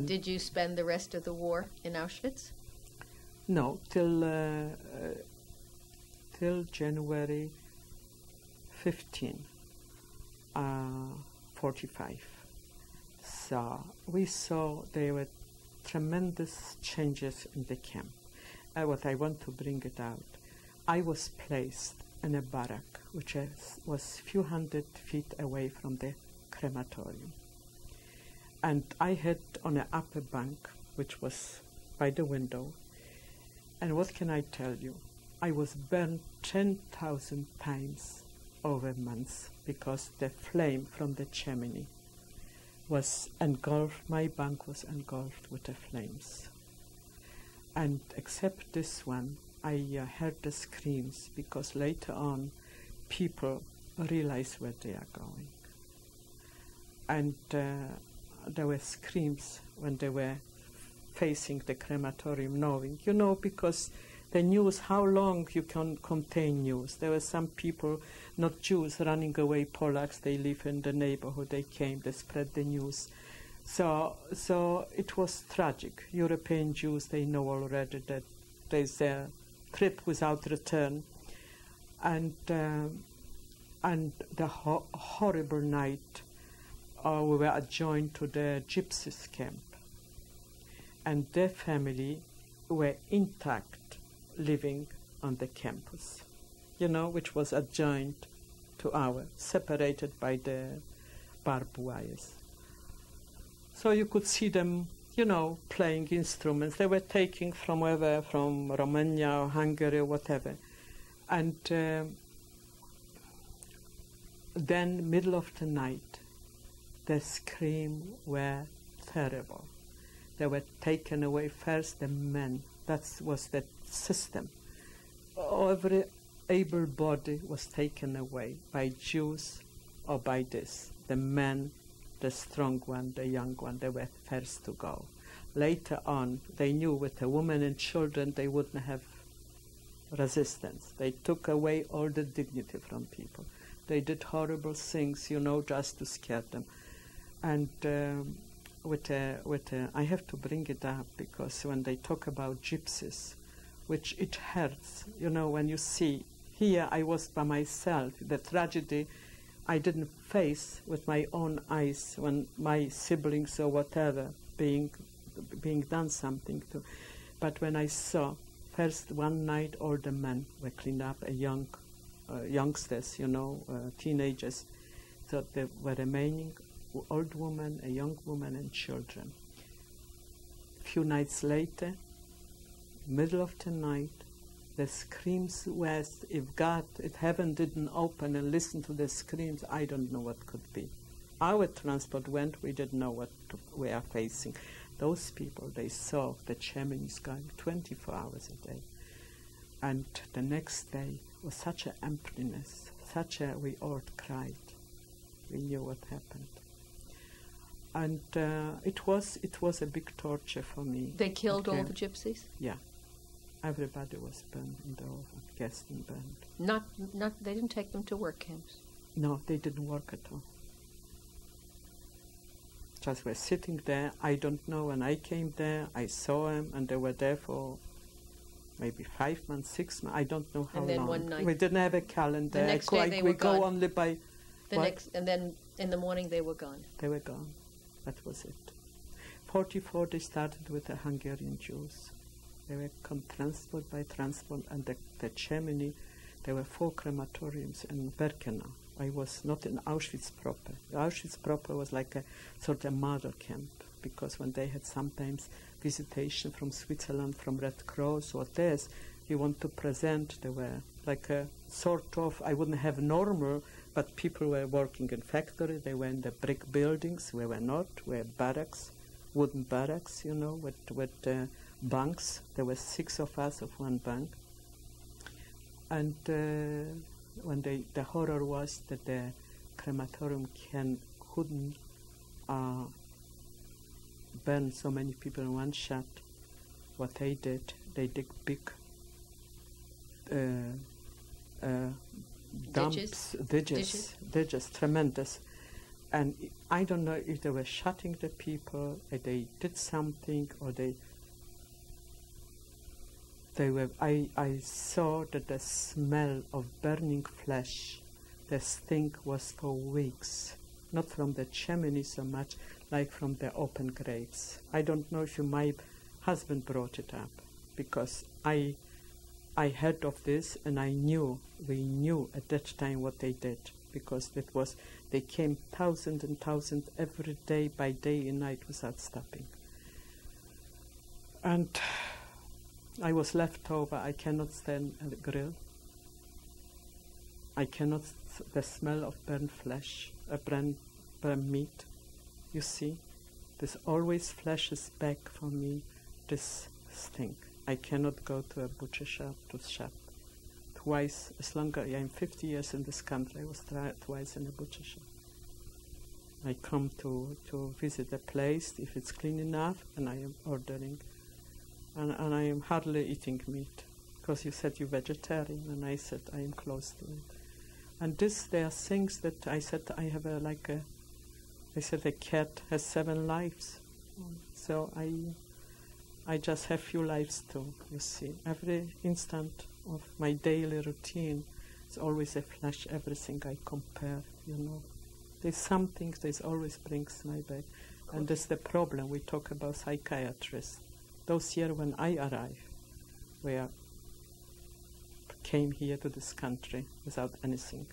did you spend the rest of the war in Auschwitz? No, till January 15, 45. So we saw there were tremendous changes in the camp. What I want to bring it out, I was placed in a barrack which was a few hundred feet away from the crematorium. And I had on an upper bunk, which was by the window. And what can I tell you? I was burned 10,000 times over months because the flame from the chimney was engulfed, my bunk was engulfed with the flames. And except this one, I heard the screams because later on people realize where they are going. And there were screams when they were facing the crematorium, knowing, because the news, how long you can contain news. There were some people, not Jews, running away, Polacks, they live in the neighborhood, they came, they spread the news. So it was tragic. European Jews, they know already that there's a trip without return. And the horrible night, we were adjoined to the gypsies camp. And their family were intact, living on the campus, which was adjoined to our, separated by the barbed wires. So you could see them, playing instruments. They were taking from wherever, from Romania or Hungary or whatever. And then, middle of the night, the screams were terrible. They were taken away first, the men. That was the system. Every able body was taken away by Jews or by this. The men, the strong one, the young one, they were first to go. Later on, they knew with the women and children they wouldn't have resistance. They took away all the dignity from people. They did horrible things, just to scare them. And I have to bring it up because when they talk about gypsies, which it hurts, when you see. Here I was by myself. The tragedy I didn't face with my own eyes when my siblings or whatever being done something to. But when I saw, first one night all the men were cleaned up, youngsters, teenagers. So there were remaining old women, a young woman and children. A few nights later, middle of the night, the screams were, if heaven didn't open and listen to the screams, I don't know what could be. Our transport went, we didn't know what we are facing. Those people, they saw the chimneys going 24 hours a day. And the next day was such an emptiness, we all cried. We knew what happened. And it was a big torture for me. They killed all the gypsies? Yeah. Everybody was burned in the oven, gassed and burned. They didn't take them to work camps? No, they didn't work at all. Just were sitting there. I don't know, when I came there, I saw them, and they were there for maybe 5 months, 6 months, I don't know how long. And then one night? We didn't have a calendar. The next day they were gone? We go only by... And then in the morning they were gone? They were gone. That was it. 44, they started with the Hungarian Jews. They were transport by transport, and the chimney, there were 4 crematoriums in Birkenau. I was not in Auschwitz proper. Auschwitz proper was like a sort of mother camp, because when they had sometimes visitation from Switzerland, from Red Cross or this, you want to present, they were like a sort of, I wouldn't have normal, but people were working in factory, they were in the brick buildings, we were not, we were barracks, wooden barracks, with bunks. There were 6 of us of one bunk. And when the horror was that the crematorium couldn't burn so many people in one shot, what they did, they dig big ditches, tremendous. And I don't know if they were shooting the people, if they did something, or they were. I saw that the smell of burning flesh, the stink was for weeks, not from the chimney so much, like from the open graves. I don't know if my husband brought it up, because I heard of this, and we knew at that time what they did, because they came thousands and thousands every day, by day and night, without stopping. And I was left over. I cannot stand at the grill. I cannot, the smell of burnt flesh, burnt meat, you see. This always flashes back for me, this stink. I cannot go to a butcher shop to twice, as long as I'm 50 years in this country, I was twice in a butcher shop. I come to visit a place, if it's clean enough, and I am ordering. And I am hardly eating meat, because you said you're vegetarian, and I said I am close to it. And there are things that I said I have I said a cat has 7 lives. So I just have few lives too, you see. Every instant of my daily routine is always a flash, everything I compare, you know. There's something that always brings my back. And that's the problem. We talk about psychiatrists. Those years when I arrived, came here to this country without anything,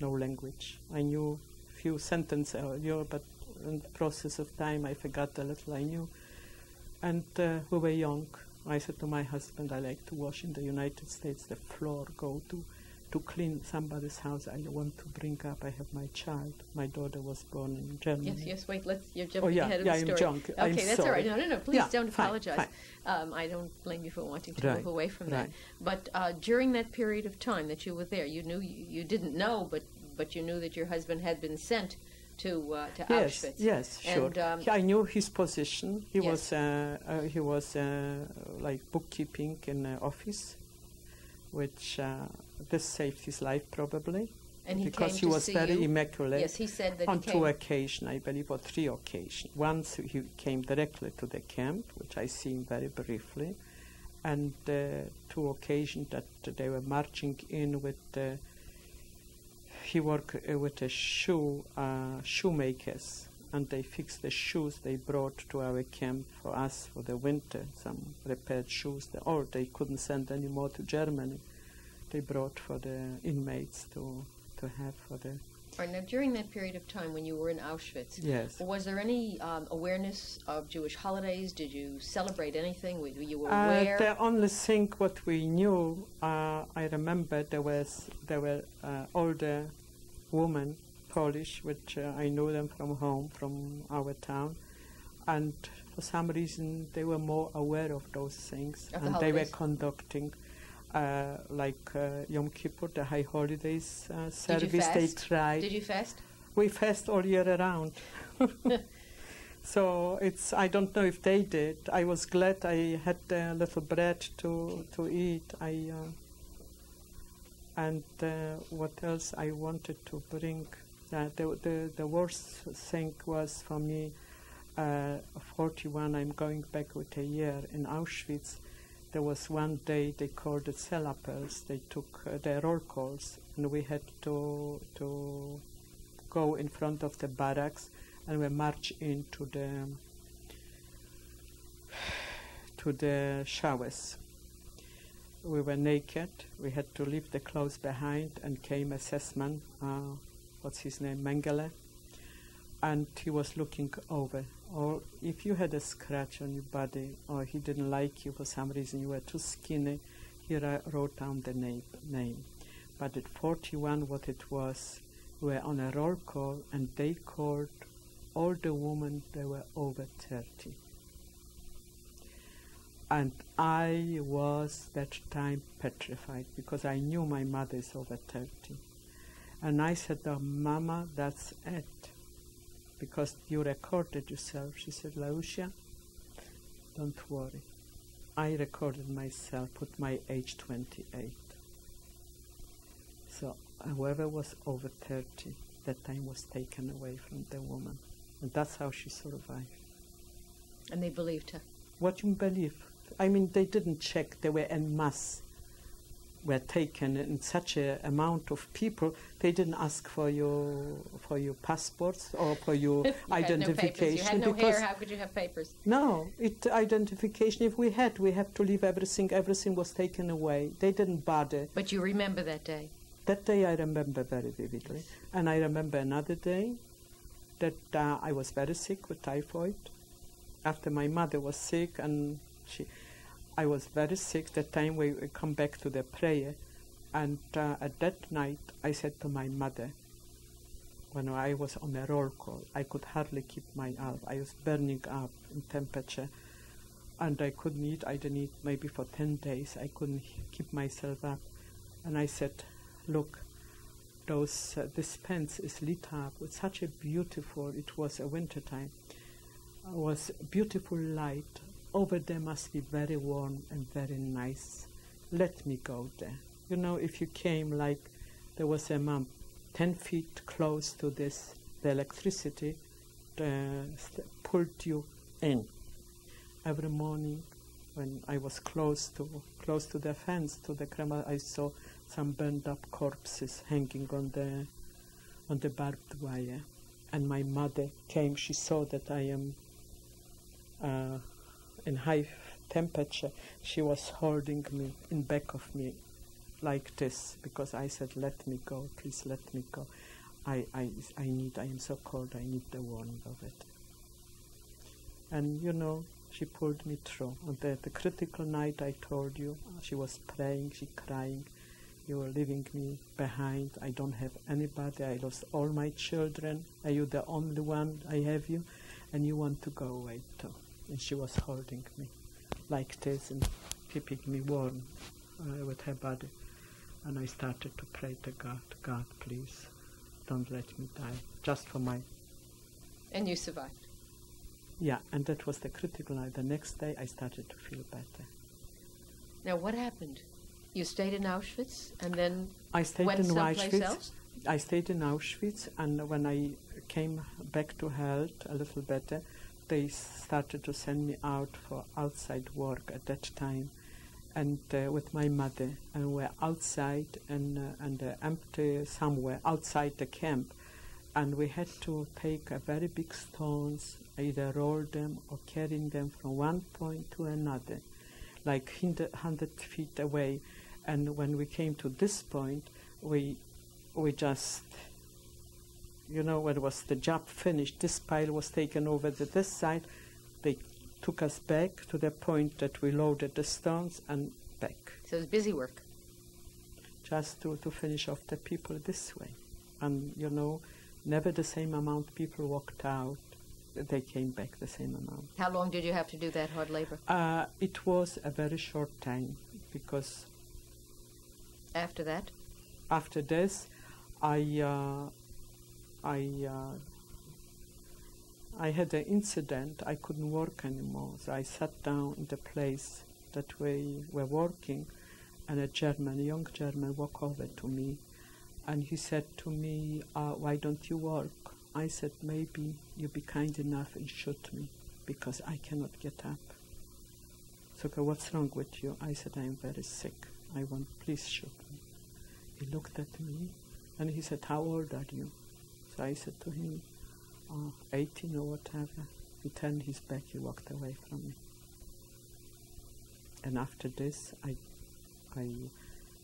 no language. I knew a few sentences earlier, but in the process of time I forgot a little I knew. And we were young. I said to my husband, I like to wash in the United States the floor, go to clean somebody's house. I want to bring up, I have my child. My daughter was born in Germany. Yes, wait, you're jumping ahead of the story. Okay, I'm that's sorry. all right. No, please don't apologize. Fine. I don't blame you for wanting to move away from that. But during that period of time that you were there, you knew, you didn't know, but you knew that your husband had been sent to Auschwitz. Yes, sure. And, I knew his position. He was like bookkeeping in an office, which this saved his life probably, and because he was very immaculate. Yes, he said that on 2 occasions, I believe, or 3 occasions. Once he came directly to the camp, which I seen very briefly, and 2 occasions that they were marching in with. He worked with the shoemakers, and they fixed the shoes they brought to our camp for us for the winter, some repaired shoes, or they couldn't send any more to Germany. They brought for the inmates to have for the... All right, now during that period of time when you were in Auschwitz, yes, was there any awareness of Jewish holidays? Did you celebrate anything? Were you aware? The only thing what we knew, I remember there were older women, Polish, which I knew them from home, from our town, and for some reason they were more aware of those things, and they were conducting like Yom Kippur, the high holidays service. They tried. Did you fast? We fast all year around. So I don't know if they did. I was glad I had a little bread to eat. And what else I wanted to bring? The worst thing was for me, 41, I'm going back with a year in Auschwitz. There was one day they called the cell appels. They took their roll calls, and we had to go in front of the barracks, and we march into the showers. We were naked. We had to leave the clothes behind, and came assessment. What's his name? Mengele. And he was looking over. Or if you had a scratch on your body, or he didn't like you for some reason, you were too skinny, he wrote down the name. But at 41, what it was, we were on a roll call, and they called all the women, they were over 30. And I was that time petrified, because I knew my mother is over 30. And I said, oh, Mama, that's it. Because you recorded yourself. She said, Lausha, don't worry. I recorded myself, put my age 28. So whoever was over 30, that time was taken away from the woman. And that's how she survived. And they believed her? What you believe? I mean, they didn't check. They were en masse. Were taken in such an amount of people. They didn't ask for your passports or for your identification. You had no hair. How could you have papers? No, identification. If we have to leave everything. Everything was taken away. They didn't bother. But you remember that day? That day I remember very vividly. And I remember another day that I was very sick with typhoid. After my mother was sick, and I was very sick. That time we come back to the prayer, and at that night I said to my mother, when I was on a roll call, I could hardly keep my up. I was burning up in temperature, and I couldn't eat. I didn't eat maybe for 10 days. I couldn't keep myself up. And I said, look, this fence is lit up with such a beautiful, it was a winter time, was beautiful light. Over there must be very warm and very nice. Let me go there. You know, if you came like there was a 10 feet close to this, the electricity pulled you in. Every morning when I was close to the fence, to the crema, I saw some burned up corpses hanging on the barbed wire. And my mother came, she saw that I am in high temperature. She was holding me in back of me like this, because I said, let me go, please let me go. I am so cold, I need the warmth of it. And you know, she pulled me through. On the critical night I told you, she was praying, she crying, you are leaving me behind, I don't have anybody, I lost all my children, are you the only one, I have you, and you want to go away too. And she was holding me like this and keeping me warm with her body. And I started to pray to God, God, please, don't let me die, just for my... And you survived? Yeah, and that was the critical night. The next day I started to feel better. Now what happened? You stayed in Auschwitz and then I stayed went in someplace Auschwitz. else? I stayed in Auschwitz, and when I came back to health a little better, they started to send me out for outside work at that time, and with my mother, and we're outside and empty somewhere outside the camp, and we had to take a very big stones, either roll them or carrying them from one point to another, like 100 feet away. And when we came to this point, we just, you know, when was the job finished, this pile was taken over to this side. They took us back to the point that we loaded the stones and back. So it was busy work. Just to finish off the people this way. And, you know, never the same amount people walked out. They came back the same amount. How long did you have to do that hard labor? It was a very short time, because... After that? After this, I had an incident. I couldn't work anymore, so I sat down in the place that we were working, and a young German, walked over to me, and he said to me, "Why don't you work?" I said, "Maybe you be kind enough and shoot me, because I cannot get up." So, okay, what's wrong with you? I said, I am very sick. Please shoot me. He looked at me, and he said, "How old are you?" So I said to him, 18 or whatever. He turned his back, he walked away from me. And after this, I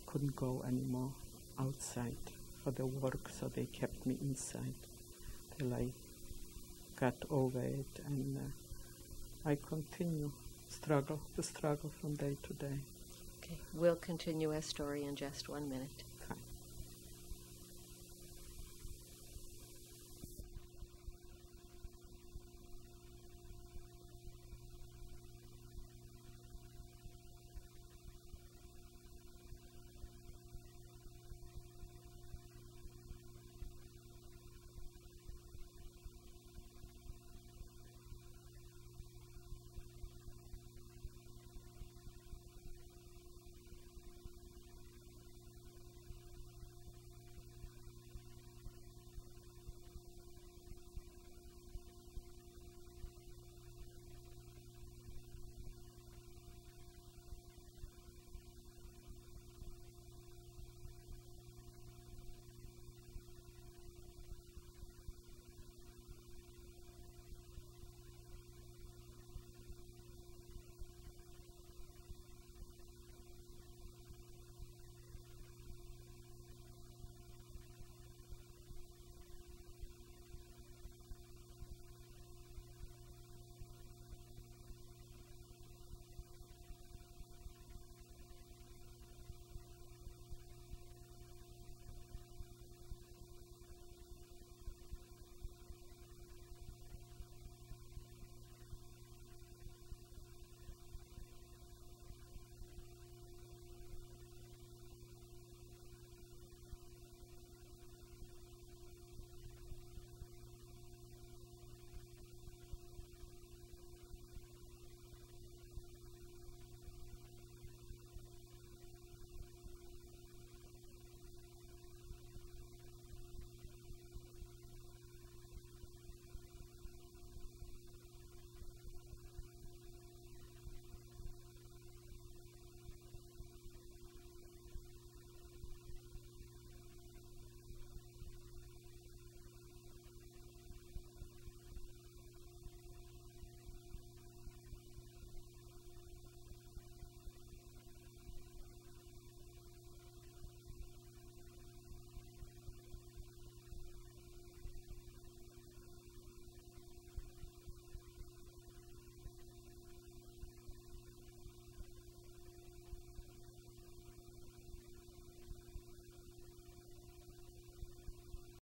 couldn't go anymore outside for the work, so they kept me inside till I got over it, and I continue to struggle from day to day. Okay, we'll continue our story in just 1 minute.